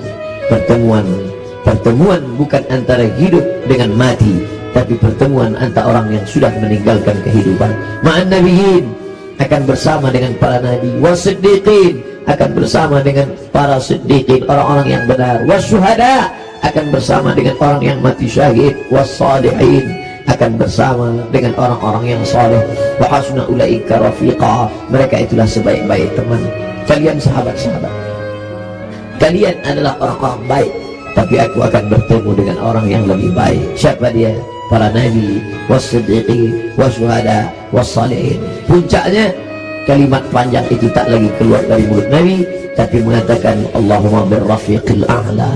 bukan antara hidup dengan mati, tapi pertemuan antara orang yang sudah meninggalkan kehidupan. Ma'an nabiyyin, akan bersama dengan para nabi, was-siddiqin, akan bersama dengan para siddiqin, orang-orang yang benar, was-syuhada, akan bersama dengan orang yang mati syahid, was-salihin, akan bersama dengan orang-orang yang saleh. Wa hasuna ulaika rafiqa, mereka itulah sebaik-baik teman. Kalian sahabat-sahabat, kalian adalah orang-orang baik, tapi aku akan bertemu dengan orang yang lebih baik. Siapa dia? Para nabi, was-siddiqin, was-syuhada, was-salihin. Puncaknya kalimat panjang itu tak lagi keluar dari mulut Nabi, tapi mengatakan Allahumma birrafiqil a'la,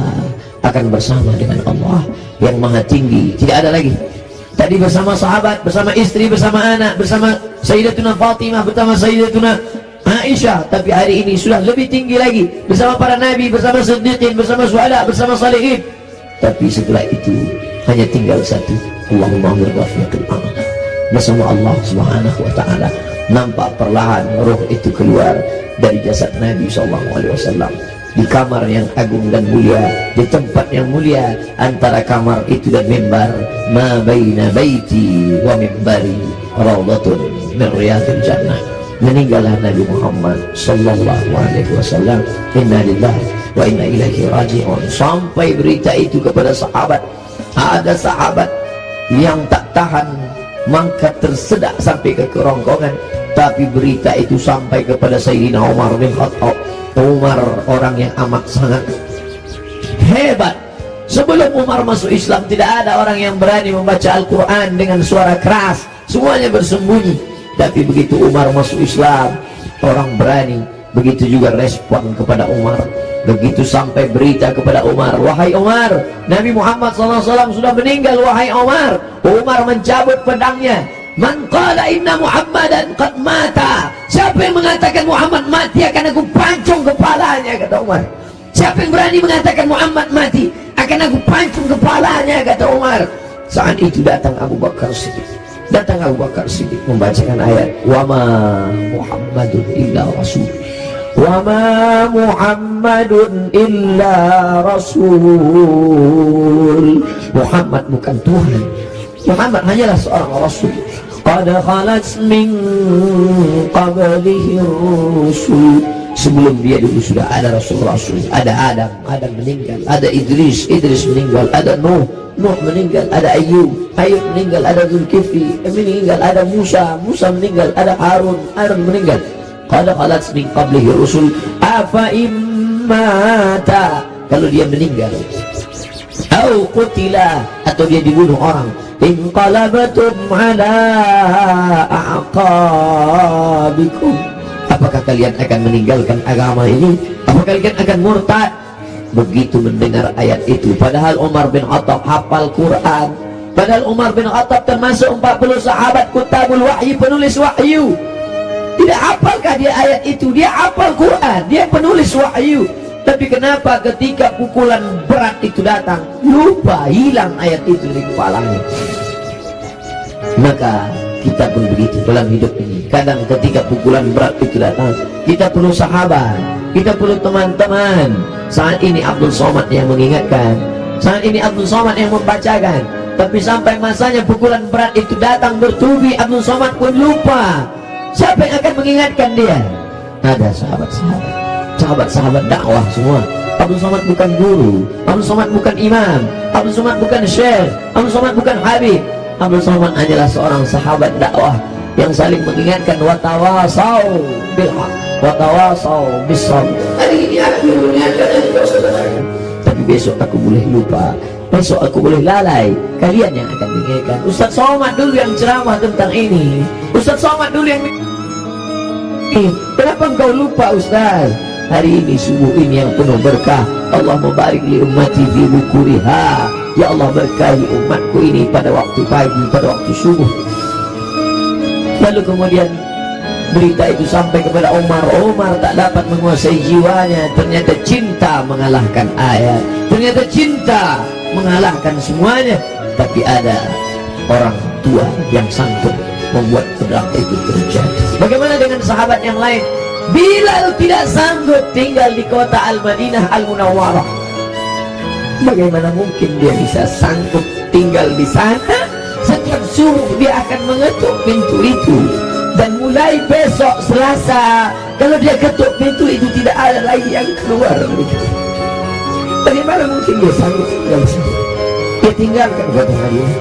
akan bersama dengan Allah yang maha tinggi. Tidak ada lagi. Tadi bersama sahabat, bersama istri, bersama anak, bersama Sayyidatuna Fatimah, bersama Sayyidatuna Aisyah, tapi hari ini sudah lebih tinggi lagi, bersama para nabi, bersama siddiqin, bersama syuhada, bersama salihin. Tapi setelah itu hanya tinggal satu, Allahumma birrafiqil a'la, bersama Allah Subhanahu wa taala. Nampak perlahan roh itu keluar dari jasad Nabi SAW di kamar yang agung dan mulia, di tempat yang mulia. Antara kamar itu dan mimbar, ma baina baiti wa mimbari raudhatun min riyadil jannah. Meninggallah Nabi Muhammad SAW. Inna lillahi wa inna ilaihi raji'un. Sampai berita itu kepada sahabat, ada sahabat yang tak tahan, maka tersedak sampai ke kerongkongan. Tapi berita itu sampai kepada Sayyidina Umar bin Khattab. Umar orang yang amat sangat hebat. Sebelum Umar masuk Islam, tidak ada orang yang berani membaca Al-Quran dengan suara keras, semuanya bersembunyi. Tapi begitu Umar masuk Islam, orang berani. Begitu juga respon kepada Umar. Begitu sampai berita kepada Umar, wahai Umar, Nabi Muhammad SAW sudah meninggal, wahai Umar. Umar mencabut pedangnya. Man qala inna Muhammadan qad mata, siapa yang mengatakan Muhammad mati akan aku pancung kepalanya, kata Umar. Siapa yang berani mengatakan Muhammad mati akan aku pancung kepalanya, kata Umar. Saat itu datang Abu Bakar Siddiq. Datang Abu Bakar Siddiq membacakan ayat wa ma Muhammadun illa rasul, wa ma Muhammadun illa rasul. Muhammad bukan Tuhan, Muhammad hanyalah seorang rasul. Qad khalat min qablihi rusul, sebelum dia dulu sudah ada rasul-rasul. Ada Adam meninggal, ada Idris meninggal, ada Nuh meninggal, ada Ayub meninggal, ada Zulkifli meninggal, ada Musa meninggal, ada Harun meninggal. Qad khalat min qablihi rusul afa immata, kalau dia meninggal, au qutila, atau dia dibunuh orang, inqalabatum ala a'qabikum, apakah kalian akan meninggalkan agama ini? Apakah kalian akan murtad? Begitu mendengar ayat itu, padahal Umar bin Khattab hafal Quran, padahal Umar bin Khattab termasuk 40 sahabat kutabul wahyi, penulis wahyu. Tidak hafalkah dia ayat itu? Dia hafal Quran, dia penulis wahyu. Tapi kenapa ketika pukulan berat itu datang, lupa, hilang ayat itu dari kepalanya? Maka kita pun begitu dalam hidup ini. Kadang ketika pukulan berat itu datang, kita perlu sahabat, kita perlu teman-teman. Saat ini Abdul Somad yang mengingatkan, saat ini Abdul Somad yang membacakan. Tapi sampai masanya pukulan berat itu datang bertubi, Abdul Somad pun lupa. Siapa yang akan mengingatkan dia? Ada sahabat-sahabat dakwah semua. Abdul Somad bukan guru, Abdul Somad bukan imam, Abdul Somad bukan syekh, Abdul Somad bukan habib. Abdul Somad hanyalah seorang sahabat dakwah yang saling mengingatkan, watawasau bil haq, watawasau bis sabr. Hari ini aku mengingatkan, tapi besok aku boleh lupa, besok aku boleh lalai. Kalian yang akan mengingatkan. Ustaz Somad dulu yang ceramah tentang ini, Ustaz Somad dulu yang kenapa engkau lupa Ustaz? Hari ini subuh ini yang penuh berkah, Allah mubarik li ummati fi bukuriha. Ya Allah, berkahi umatku ini pada waktu pagi, pada waktu subuh. Lalu kemudian berita itu sampai kepada Umar. Umar tak dapat menguasai jiwanya. Ternyata cinta mengalahkan ayat, ternyata cinta mengalahkan semuanya. Tapi ada orang tua yang sanggup membuat pedang itu terjadi. Bagaimana dengan sahabat yang lain? Bilal tidak sanggup tinggal di kota Al-Madinah Al-Munawwarah. Bagaimana mungkin dia bisa sanggup tinggal di sana? Setiap subuh dia akan mengetuk pintu itu, dan mulai besok Selasa, kalau dia ketuk pintu itu tidak ada lagi yang keluar. Bagaimana mungkin dia sanggup tinggal di sana? Dia tinggalkan kota Madinah.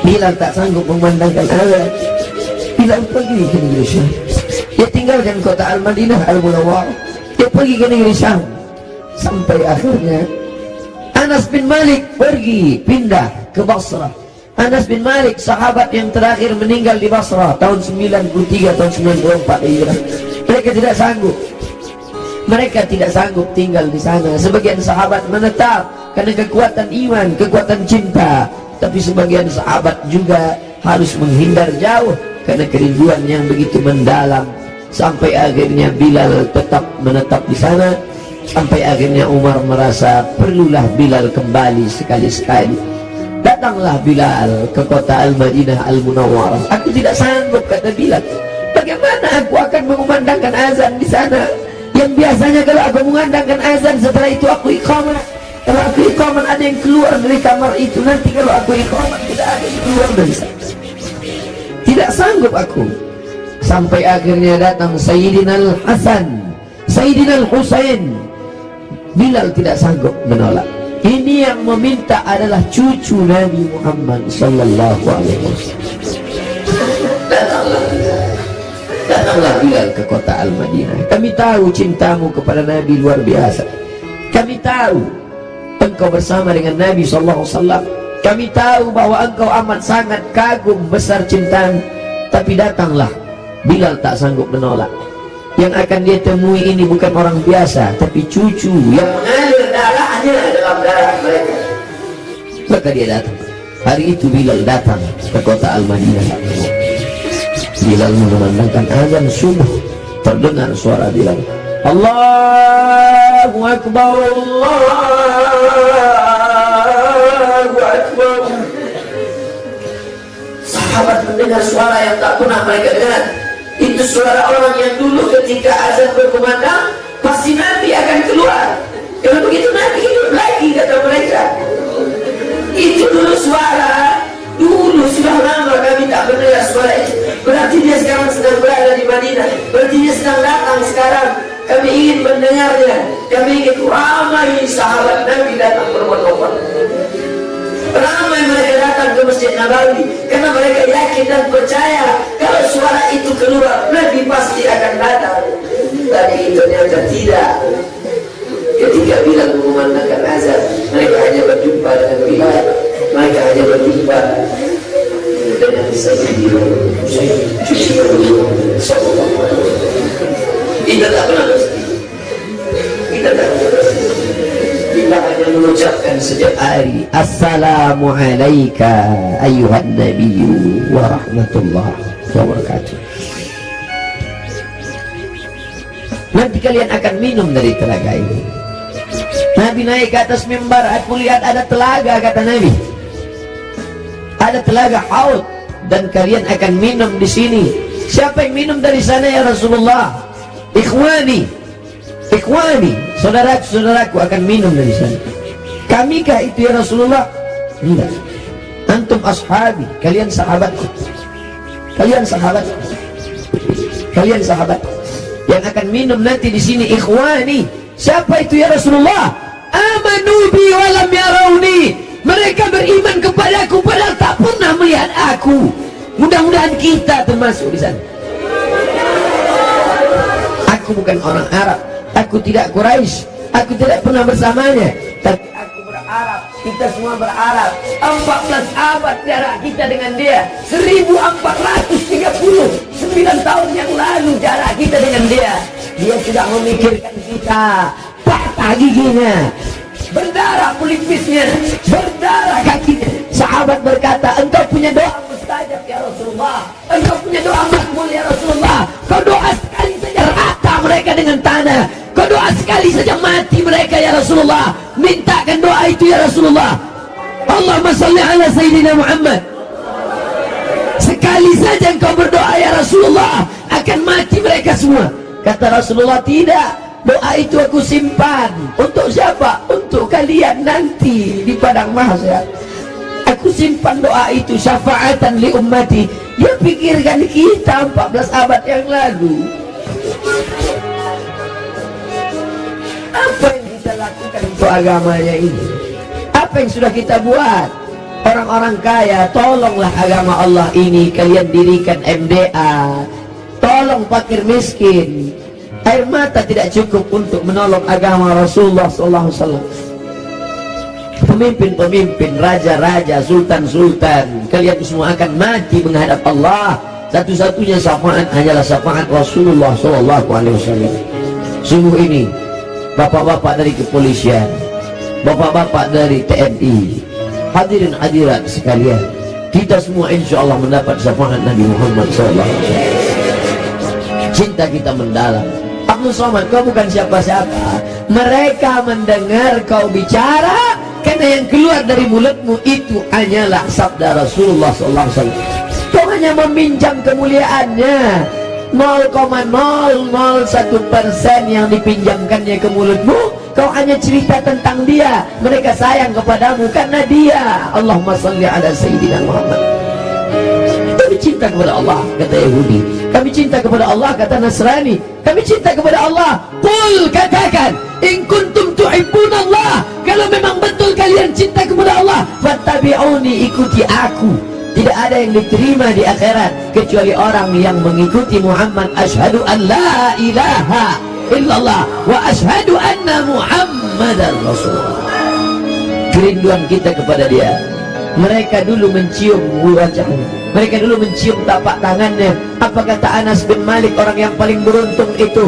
Bilal tak sanggup memandangkan azan. Bilal pergi ke negeri Syam. Dia tinggalkan kota Al-Madinah Al-Munawwarah. Dia pergi ke negeri Syam. Sampai akhirnya Anas bin Malik pergi, pindah ke Basrah. Anas bin Malik, sahabat yang terakhir meninggal di Basrah tahun 93 tahun 94 Hijrah. Mereka tidak sanggup. Mereka tidak sanggup tinggal di sana. Sebagian sahabat menetap karena kekuatan iman, kekuatan cinta. Tapi sebagian sahabat juga harus menghindar jauh karena kerinduan yang begitu mendalam. Sampai akhirnya Bilal tetap menetap di sana. Sampai akhirnya Umar merasa perlulah Bilal kembali sekali-sekali. Datanglah Bilal ke kota Al-Madinah Al-Munawwarah. Aku tidak sanggup, kata Bilal. Bagaimana aku akan mengumandangkan azan di sana? Yang biasanya kalau aku mengumandangkan azan, setelah itu aku iqamah. Kalau aku iqamah ada yang keluar dari kamar itu. Nanti kalau aku iqamah tidak ada yang keluar dari sana. Tidak sanggup aku. Sampai akhirnya datang Sayyidina Al-Hasan, Sayyidina Al-Husain. Bilal tidak sanggup menolak. Ini yang meminta adalah cucu Nabi Muhammad sallallahu alaihi wasallam. Datanglah Bilal ke kota Al-Madinah. Kami tahu cintamu kepada Nabi luar biasa. Kami tahu engkau bersama dengan Nabi sallallahu alaihi wasallam. Kami tahu bahwa engkau amat sangat kagum besar cintamu. Tapi datanglah. Bilal tak sanggup menolak. Yang akan dia temui ini bukan orang biasa, tapi cucu yang mengalir darahnya dalam darah mereka. Maka dia datang. Hari itu Bilal datang ke kota Al-Madinah. Bilal mengumandangkan azan subuh. Terdengar suara Bilal, Allahu Akbar, Allahu Akbar. Sahabat mendengar suara yang tak pernah mereka dengar. Itu suara orang yang dulu ketika azan berkumandang pasti Nabi akan keluar. Kalau begitu Nabi hidup lagi, kata mereka. Itu dulu suara, dulu sudah lama kami tak mendengar suara itu. Berarti dia sekarang sedang berada di Madinah. Berarti dia sedang datang sekarang. Kami ingin mendengarnya. Kami ingin ramai sahabat Nabi datang berbondong-bondong. Ramai mereka datang ke Masjid Nabawi karena mereka yakin dan percaya kalau suara itu keluar Nabi pasti akan datang. Tapi ternyata tidak. Ketika Bilal mengumandangkan azan, mereka hanya berjumpa dengan Bilal. Mereka hanya berjumpa dengan Sayyidina kita tak pernah bersedih. Kita tak pernah bersedih. Kita hanya mengucapkan setiap hari Assalamu alayka ayyuhan nabiyyu wa rahmatullahi wa barakatuh. Nanti kalian akan minum dari telaga ini. Nabi naik ke atas mimbar, aku lihat ada telaga, kata Nabi. Ada telaga Haud dan kalian akan minum di sini. Siapa yang minum dari sana ya Rasulullah? Ikhwani, ikhwani, saudaraku akan minum dari sana. Kamikah itu ya Rasulullah? Tidak. Antum ashabi, kalian sahabatku. Kalian sahabatku. Kalian sahabatku. Yang akan minum nanti di sini ikhwani. Siapa itu ya Rasulullah? Amanu bi wa lam yarawni. Mereka beriman kepadaku padahal tak pernah melihat aku. Mudah-mudahan kita termasuk di sana. Aku bukan orang Arab, aku tidak Quraisy, aku tidak pernah bersamanya, tapi aku berharap, kita semua berharap 14 abad jarak kita dengan dia, 1439 tahun yang lalu jarak kita dengan dia. Dia sudah memikirkan kita, patah giginya, berdarah pelipisnya, berdarah kakinya. Sahabat berkata, engkau punya doa mustajab ya Rasulullah, engkau punya doa makbul ya Rasulullah. Kau doa sekali saja rata mereka dengan tanah, kau doa sekali saja mati mereka ya Rasulullah. Mintakan doa itu ya Rasulullah. Allahumma salli ala Sayyidina Muhammad. Sekali saja engkau berdoa ya Rasulullah, akan mati mereka semua. Kata Rasulullah, tidak, doa itu aku simpan. Untuk siapa? Untuk kalian nanti di padang mahsyar. Aku simpan doa itu syafaatan li ummati. Dia pikirkan kita 14 abad yang lalu. Apa yang kita lakukan untuk agamanya ini? Apa yang sudah kita buat? Orang-orang kaya, tolonglah agama Allah ini. Kalian dirikan MDA, tolong fakir miskin. Air mata tidak cukup untuk menolong agama Rasulullah SAW. pemimpin-pemimpin, raja-raja, sultan-sultan, kalian semua akan mati menghadap Allah. Satu-satunya syafaat hanyalah syafaat Rasulullah SAW. Sungguh ini bapak-bapak dari kepolisian, bapak-bapak dari TNI, hadirin hadirat sekalian, kita semua insya Allah mendapat syafaat Nabi Muhammad SAW. Cinta kita mendalam. Abdul Somad, kau bukan siapa-siapa. Mereka mendengar kau bicara karena yang keluar dari mulutmu itu hanyalah sabda Rasulullah SAW. Kau hanya meminjam kemuliaannya. 0,001% yang dipinjamkannya ke mulutmu. Kau hanya cerita tentang dia. Mereka sayang kepadamu karena dia. Allahumma salli ala Sayyidina Muhammad. Kami cinta kepada Allah, kata Yahudi. Kami cinta kepada Allah, kata Nasrani. Kami cinta kepada Allah. Qul, katakan, in kuntum tuhibbunallah, kalau memang betul kalian cinta kepada Allah, fattabi'uni, ikuti aku. Tidak ada yang diterima di akhirat kecuali orang yang mengikuti Muhammad. Asyhadu an la ilaha illallah wa asyhadu anna Muhammadar Rasulullah. Kerinduan kita kepada dia. Mereka dulu mencium wajahnya, mereka dulu mencium tapak tangannya. Apa kata Anas bin Malik, orang yang paling beruntung itu?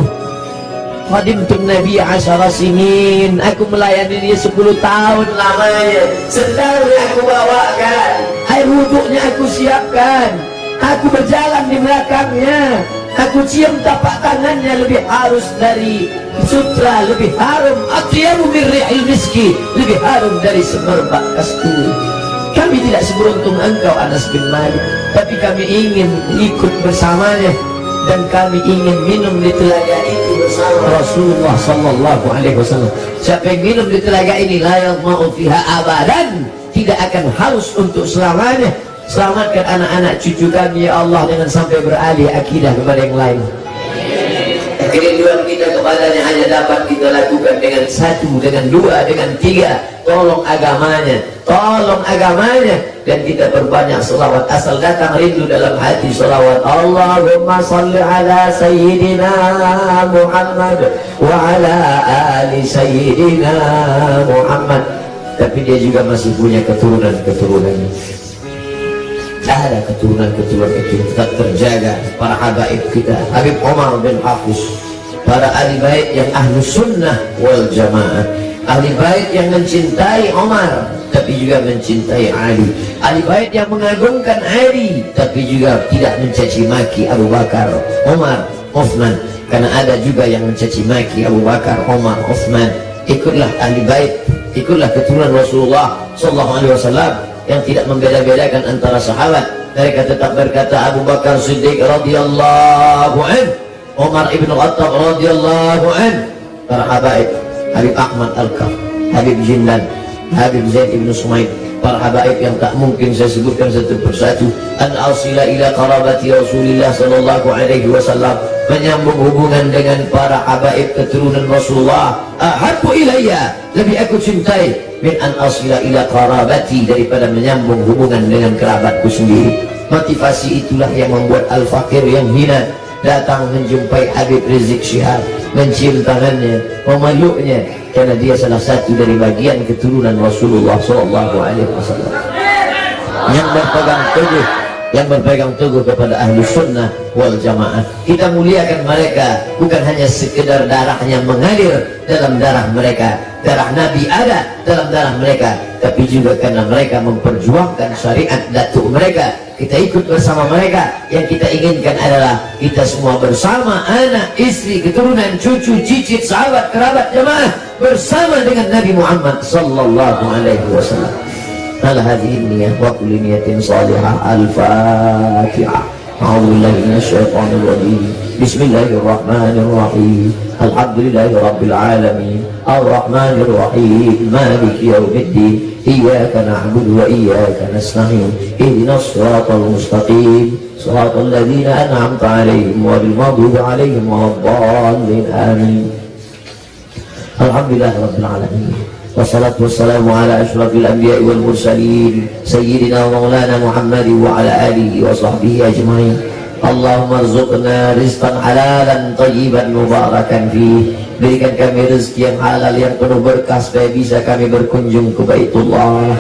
Khadimtun Nabi 10 sinin, aku melayani dia 10 tahun lamanya. Sendalnya aku bawakan, air wuduknya aku siapkan, aku berjalan di belakangnya, aku cium tapak tangannya, lebih halus dari sutra, lebih harum, atyabu min rihil miski, lebih harum dari semerbak kasturi. Kami tidak seberuntung engkau Anas bin Malik, tapi kami ingin ikut bersamanya, dan kami ingin minum di telaga itu bersama Rasulullah sallallahu alaihi wasallam. Siapa yang minum di telaga ini la yadma'u fiha abadan, tidak akan haus untuk selamanya. Selamatkan anak-anak cucu kami ya Allah, dengan sampai beralih akidah kepada yang lain. Kerinduan kita kepadanya hanya dapat kita lakukan dengan 1, dengan 2, dengan 3. Tolong agamanya, tolong agamanya, dan kita perbanyak selawat. Asal datang rindu dalam hati selawat. Allahumma salli ala Sayyidina Muhammad wa ala ali Sayyidina Muhammad. Tapi dia juga masih punya keturunan-keturunan. Ada keturunan-keturunan itu tetap terjaga. Para habaib kita, Habib Omar bin Hafiz, para ahli bait yang ahlus sunnah wal jamaah, ahli bait yang mencintai Omar tapi juga mencintai Ali, ahli bait yang mengagungkan Ali tapi juga tidak mencaci maki Abu Bakar, Omar, Uthman. Karena ada juga yang mencaci maki Abu Bakar, Omar, Uthman. Ikutlah ahli bait, ikutlah keturunan Rasulullah sallallahu alaihi wasallam yang tidak membeda-bedakan antara sahabat. Mereka tetap berkata Abu Bakar Siddiq radhiyallahu an, Umar ibn Khattab radhiyallahu an. Para habaib, Habib Ahmad Al-Kaf, Habib Jindan, Habib Zaid ibn Sumaid, para habaib yang tak mungkin saya sebutkan satu persatu. Al-asila ila qarabati Rasulillah sallallahu alaihi wasallam, menyambung hubungan dengan para habaib keturunan Rasulullah. Ahabbu ilayya, lebih aku cintai min an asila ila qarabati, daripada menyambung hubungan dengan kerabatku sendiri. Motivasi itulah yang membuat al-fakir yang hina datang menjumpai Habib Rizik Syihab, mencium tangannya, memeluknya, karena dia salah satu dari bagian keturunan Rasulullah sallallahu alaihi wasallam yang berpegang teguh kepada ahlu sunnah wal jamaah. Kita muliakan mereka bukan hanya sekedar darahnya mengalir dalam darah mereka, darah Nabi ada dalam darah mereka, tapi juga karena mereka memperjuangkan syariat datuk mereka. Kita ikut bersama mereka. Yang kita inginkan adalah kita semua bersama, anak, istri, keturunan, cucu, cicit, sahabat, kerabat, jamaah, bersama dengan Nabi Muhammad sallallahu alaihi wasallam. Ala hadhihi niyyah wa kulli niyatin salihah. Al-Fatihah. A'udzubillahi minasyaitonir rajim. Bismillahirrahmanirrahim. Alhamdulillahi rabbil alamin. Ar-Rahmanir Rahim. Maliki yaumiddin. Iyyaka na'budu wa iyyaka nasta'in. Ihdinas siratal mustaqim. Siratal ladzina an'amta 'alaihim ghairil maghdubi 'alaihim waladdallin. Amin. Alhamdulillahi rabbil alamin. Wassalatu wassalamu ala asyrafil anbiya'i wal mursalin sayyidina wa maulana Muhammad wa ala alihi wa sahbihi ajma'in. Allahumma arzuqna rizqan halalan tayyiban mubarakan fihi Berikan kami rezeki yang halal, yang penuh berkah, supaya bisa kami berkunjung ke Baitullah.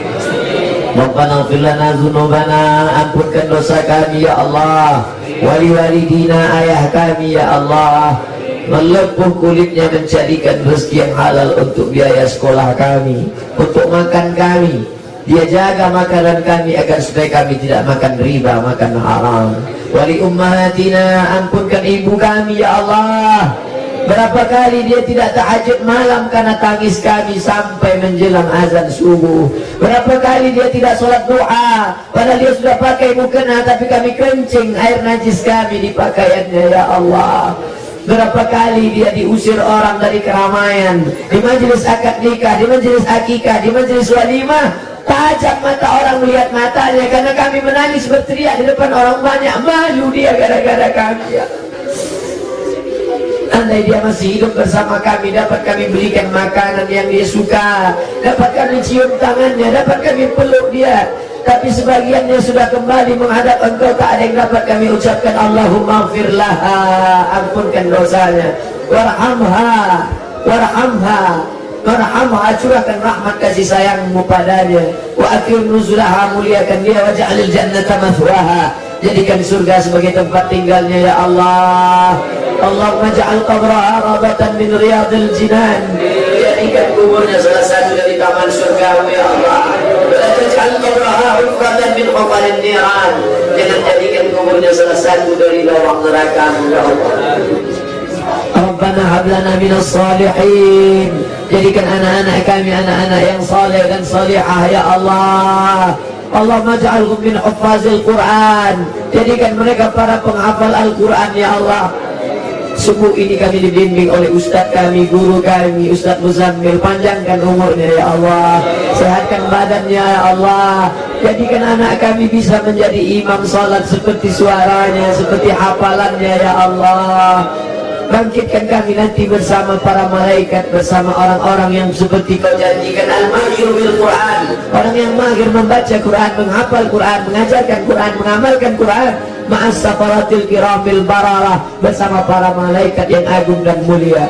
Rabbana ighfir lana dzunubana, ampunkan dosa kami ya Allah. Wali walidina, ayah kami ya Allah. Melepuh kulitnya mencarikan rezeki yang halal untuk biaya sekolah kami, untuk makan kami. Dia jaga makanan kami agar supaya kami tidak makan riba, makan haram. Wali ummahatina, ampunkan ibu kami ya Allah. Berapa kali dia tidak tahajud malam karena tangis kami sampai menjelang azan subuh. Berapa kali dia tidak sholat duha padahal dia sudah pakai mukena, tapi kami kencing air najis kami di pakaiannya ya Allah. Berapa kali dia diusir orang dari keramaian, di majelis akad nikah, di majelis akikah, di majelis walimah. Tajam mata orang melihat matanya karena kami menangis berteriak di depan orang banyak. Malu dia gara-gara kami ya. Andai dia masih hidup bersama kami, dapat kami berikan makanan yang dia suka, dapat kami cium tangannya, dapat kami peluk dia. Tapi sebagiannya sudah kembali menghadap Engkau, tak ada yang dapat kami ucapkan Allahumma ighfir laha, ampunkan dosanya, warhamha, warhamha, warhamha, curahkan rahmat kasih sayangmu padanya, wa akrim nuzulaha, muliakan dia, waj'alil jannata mathwaha, jadikan surga sebagai tempat tinggalnya ya Allah. Allahumma ja'al qabraha rawdatan min riyadil jinan, jadikan kuburnya salah satu dari taman surga ya Allah. Wala taj'al qabraha hufratan min hufarin niran, jangan jadikan kuburnya salah satu dari lawang neraka ya Allah. Rabbana hab lana minas salihin, jadikan anak-anak kami anak-anak yang saleh dan salihah ya Allah. Allahumma ja'alhum min huffazil Quran, jadikan mereka para penghafal Al-Quran ya Allah. Subuh ini kami dibimbing oleh Ustadz kami, guru kami, Ustadz Muzammil. Panjangkan umurnya ya Allah, sehatkan badannya ya Allah. Jadikan anak kami bisa menjadi imam salat seperti suaranya, seperti hafalannya ya Allah. Bangkitkan kami nanti bersama para malaikat, bersama orang-orang yang seperti Kau janjikan, al-mahir bil Quran, orang yang mahir membaca Quran, menghafal Quran, mengajarkan Quran, mengamalkan Quran, ma'as safaratil kiramil bararah, bersama para malaikat yang agung dan mulia.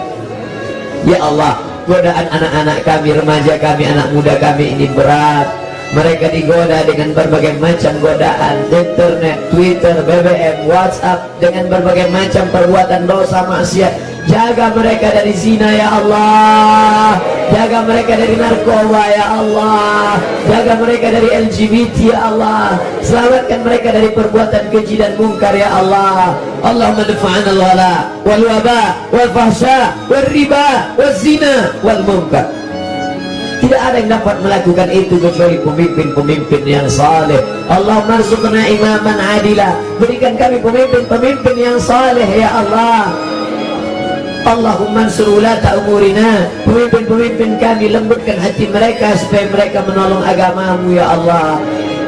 Ya Allah, godaan anak-anak kami, remaja kami, anak muda kami ini berat. Mereka digoda dengan berbagai macam godaan, internet, Twitter, BBM, WhatsApp, dengan berbagai macam perbuatan dosa maksiat. Jaga mereka dari zina ya Allah, jaga mereka dari narkoba ya Allah, jaga mereka dari LGBT ya Allah, selamatkan mereka dari perbuatan keji dan mungkar ya Allah. Allahumma dafa'an al-ghala wal waba wal fahsya wal riba wal zina wal munkar. Tidak ada yang dapat melakukan itu kecuali pemimpin-pemimpin yang saleh. Allahumma rzuqna imaman adila, berikan kami pemimpin-pemimpin yang saleh ya Allah. Allahumma ansur ulata umurina, pemimpin-pemimpin kami lembutkan hati mereka supaya mereka menolong agamamu ya Allah.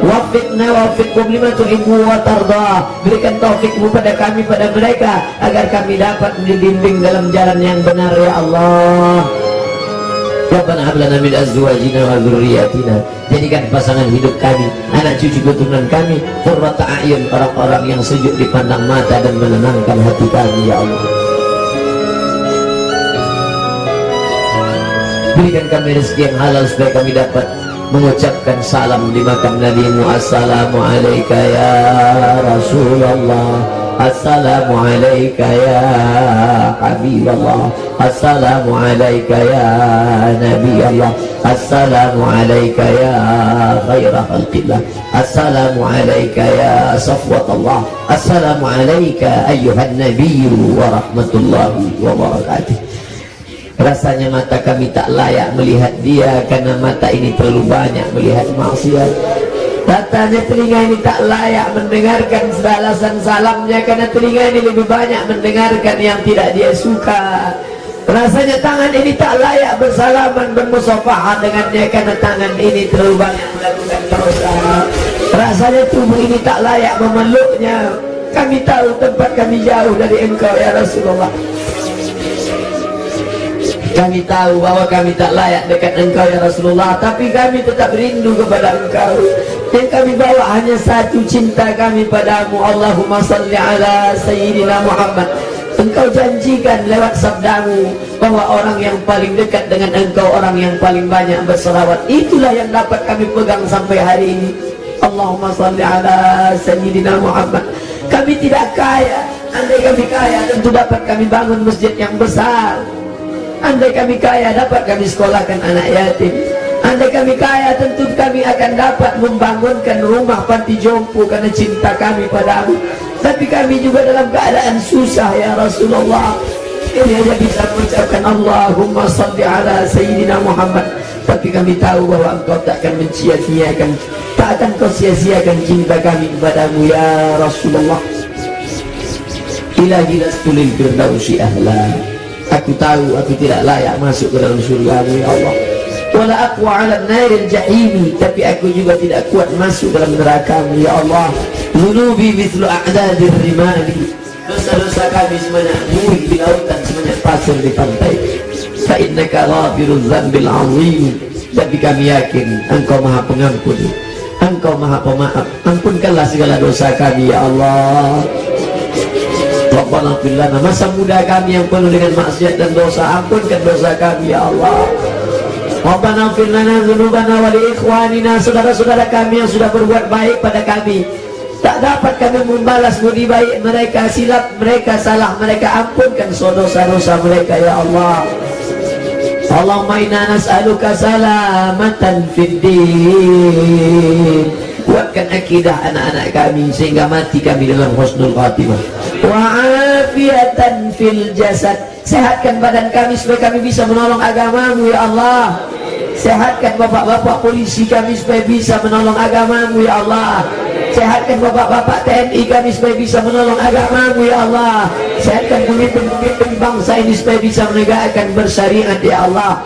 Wafiqna wafiqhum lima tuhibbu wa tarda, berikan taufikmu pada kami, pada mereka, agar kami dapat dibimbing dalam jalan yang benar ya Allah. Rabbana hab lana min azwajina wa dzurriyyatina, jadikan pasangan hidup kami, anak cucu keturunan kami qurrata a'yun, orang-orang yang sejuk dipandang mata dan menenangkan hati kami ya Allah. Berikan kami rezeki yang halal supaya kami dapat mengucapkan salam di makam Nabi-Mu. Assalamu alayka ya Rasulullah, assalamu alayka ya Habiballah, assalamu alayka ya Nabi Allah, assalamu alayka ya khaira khalqillah, assalamu alayka ya safwatullah, assalamu alayka ayyuhan nabiyyu wa rahmatullahi wa barakatuh. Rasanya mata kami tak layak melihat dia karena mata ini terlalu banyak melihat maksiat. Katanya telinga ini tak layak mendengarkan balasan salamnya karena telinga ini lebih banyak mendengarkan yang tidak dia suka. Rasanya tangan ini tak layak bersalaman, bermusafahat dengannya karena tangan ini terlalu banyak melakukan dosa. Rasanya tubuh ini tak layak memeluknya. Kami tahu tempat kami jauh dari Engkau ya Rasulullah. Kami tahu bahwa kami tak layak dekat Engkau ya Rasulullah, tapi kami tetap rindu kepada Engkau. Yang kami bawa hanya satu, cinta kami padamu. Allahumma salli ala Sayyidina Muhammad Engkau janjikan lewat sabdamu bahwa orang yang paling dekat dengan engkau, orang yang paling banyak berselawat. Itulah yang dapat kami pegang sampai hari ini. Allahumma salli ala Sayyidina Muhammad. Kami tidak kaya. Andai kami kaya, tentu dapat kami bangun masjid yang besar. Andai kami kaya, dapat kami sekolahkan anak yatim. Andai kami kaya, tentu kami akan dapat membangunkan rumah panti jompo karena cinta kami padamu. Tapi kami juga dalam keadaan susah ya Rasulullah. Ini hanya bisa mengucapkan Allahumma salli ala Sayyidina Muhammad. Tapi kami tahu bahwa engkau tak akan mencia-ciakan, tak akan kau sia-siakan cinta kami kepadamu ya Rasulullah. Ilahi lastulil firdausi ahla. Aku tahu aku tidak layak masuk ke dalam surgamu ya Allah. Wala aqwa ala naril jahimi. Tapi aku juga tidak kuat masuk dalam nerakamu ya Allah. Zunubi mithlu a'dadir rimali. Dosa-dosa kami sebanyak buih di lautan, sebanyak pasir di pantai. Fa innaka ghafiruz dzambil 'azim. Tapi kami yakin engkau maha pengampun, engkau maha pemaaf. Ampunkanlah segala dosa kami ya Allah. Rabbana ighfir lana, masa muda kami yang penuh dengan maksiat dan dosa, ampunkan dosa kami ya Allah. Rabbana ighfir lana dzunubana wa li ikhwanina, saudara-saudara kami yang sudah berbuat baik pada kami, tak dapat kami membalas budi baik mereka, silap mereka, salah mereka, ampunkan dosa-dosa mereka ya Allah. Allahumma inna nas'aluka salamatan fid din. Kuatkan akidah anak-anak kami sehingga mati kami dalam husnul khatimah. Wa afiatan fil jasad. Sehatkan badan kami supaya kami bisa menolong agamamu ya Allah. Sehatkan bapak-bapak polisi kami supaya bisa menolong agamamu ya Allah. Sehatkan bapak-bapak TNI kami supaya bisa menolong agamamu ya Allah. Sehatkan pemimpin-pemimpin bangsa ini supaya bisa menegakkan bersyariat ya Allah.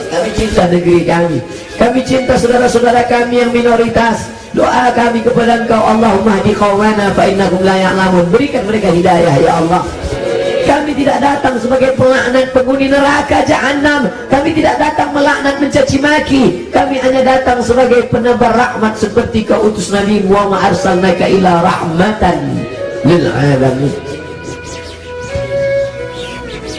Kami cinta negeri kami, kami cinta saudara-saudara kami yang minoritas. Doa kami kepada Engkau, Allahumma hdi qaumana fa innahum la ya'lamun. Berikan mereka hidayah ya Allah. Kami tidak datang sebagai pelaknat penghuni neraka jahanam. Kami tidak datang melaknat mencaci maki. Kami hanya datang sebagai penebar rahmat seperti kau utus Nabi Muhammad arsalnaka ila rahmatan lil alamin.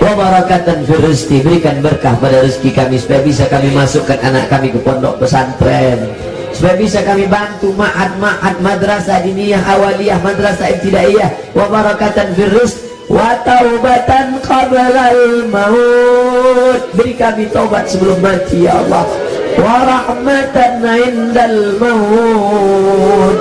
Wa barakatan fil rizqi, berikan berkah pada rezeki kami supaya bisa kami masukkan anak kami ke pondok pesantren, supaya bisa kami bantu ma'had madrasah diniyah awaliyah, madrasah ibtidaiyah. Wa barakatan fil rizqi wa taubatan qablal maut, beri kami taubat sebelum mati ya Allah. Wa rahmatan indal maut,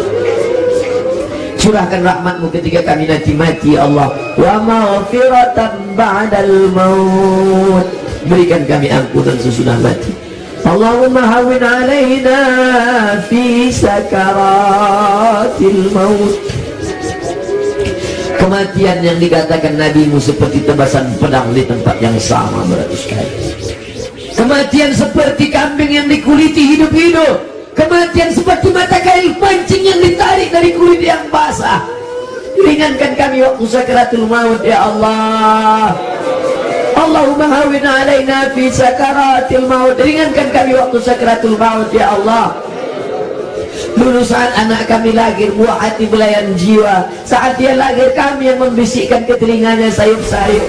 curahkan rahmatmu ketika kami nanti mati ya Allah. Wa maghfiratan ba'dal maut, berikan kami ampunan sesudah mati. Allahumma hawwin alaina fi sakaratil maut. Kematian yang dikatakan Nabimu seperti tebasan pedang di tempat yang sama beratus kali. Kematian seperti kambing yang dikuliti hidup-hidup. Kematian seperti mata kail pancing yang ditarik dari kulit yang basah. Ringankan kami waktu sakaratul maut ya Allah. Allahumma hawwin alaina fi sakaratil maut, ringankan kami waktu sakaratul maut ya Allah. Dulu saat anak kami lahir, buah hati belayan jiwa. Saat dia lahir, kami yang membisikkan ke telinganya sayup-sayup,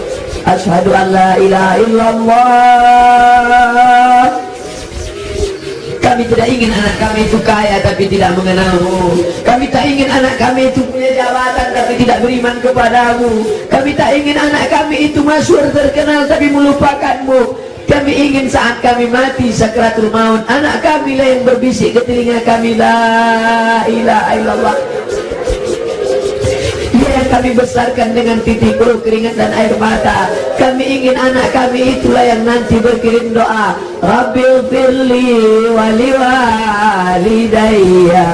asyhadu an la ilaha illallah. Kami tidak ingin anak kami itu kaya tapi tidak mengenalmu. Kami tak ingin anak kami itu punya jabatan tapi tidak beriman kepadamu. Kami tak ingin anak kami itu masyhur terkenal tapi melupakanmu. Kami ingin saat kami mati sakaratul maut, anak kami lah yang berbisik ke telinga kami, la ilaha illallah. Dia yang kami besarkan dengan titik peluh keringat dan air mata. Kami ingin anak kami itulah yang nanti berkirim doa, Rabbil firli wali walidayya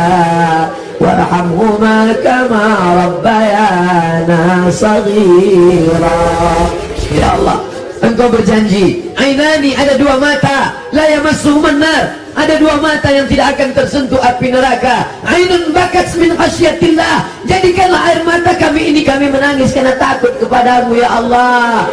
warhamhuma kama rabbayana saghira. Ya Allah, Engkau berjanji, ainani, ada dua mata, la yamassuhumun nar, ada dua mata yang tidak akan tersentuh api neraka. Ainun bakat min khasyatillah, jadikanlah air mata kami ini kami menangis karena takut kepadamu ya Allah.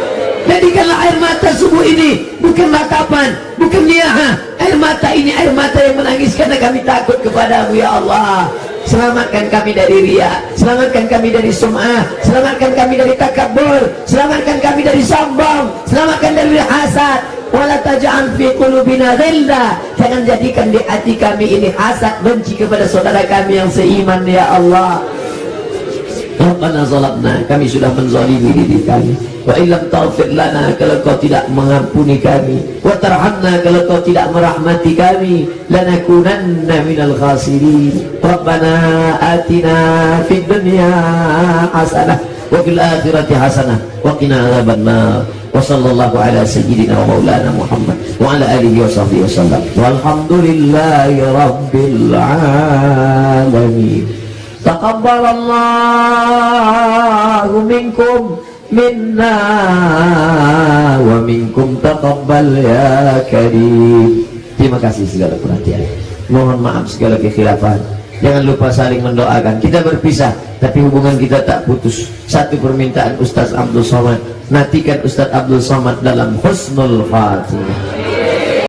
Jadikanlah air mata subuh ini bukan ratapan, bukan niyaha. Air mata ini air mata yang menangis karena kami takut kepadamu ya Allah. selamatkan kami dari riya, selamatkan kami dari sum'ah, selamatkan kami dari takabur, selamatkan kami dari sombong, selamatkan dari hasad. Wala taj'al fi qulubina ghilla, jangan jadikan di hati kami ini hasad, benci kepada saudara kami yang seiman ya Allah. Rabbana zalamna, kami sudah menzalimi diri kami. Wa illam taghfir lana, kalau kau tidak mengampuni kami, wa tarhamna, kalau kau tidak merahmati kami, lanakunanna minal khasirin. Rabbana atina fid dunya hasanah wa fil akhirati hasanah wa qina adzabannar. Wa sallallahu ala sayyidina wa maulana Muhammad wa ala alihi wa sahbihi wasallam. Walhamdulillahi rabbil alamin. Taqabbalallahu minkum minna wa minkum taqabbal ya karim. Terima kasih segala perhatian. Mohon maaf segala kekhilafan. Jangan lupa saling mendoakan. Kita berpisah tapi hubungan kita tak putus. Satu permintaan Ustaz Abdul Somad, nantikan Ustaz Abdul Somad dalam husnul khatimah.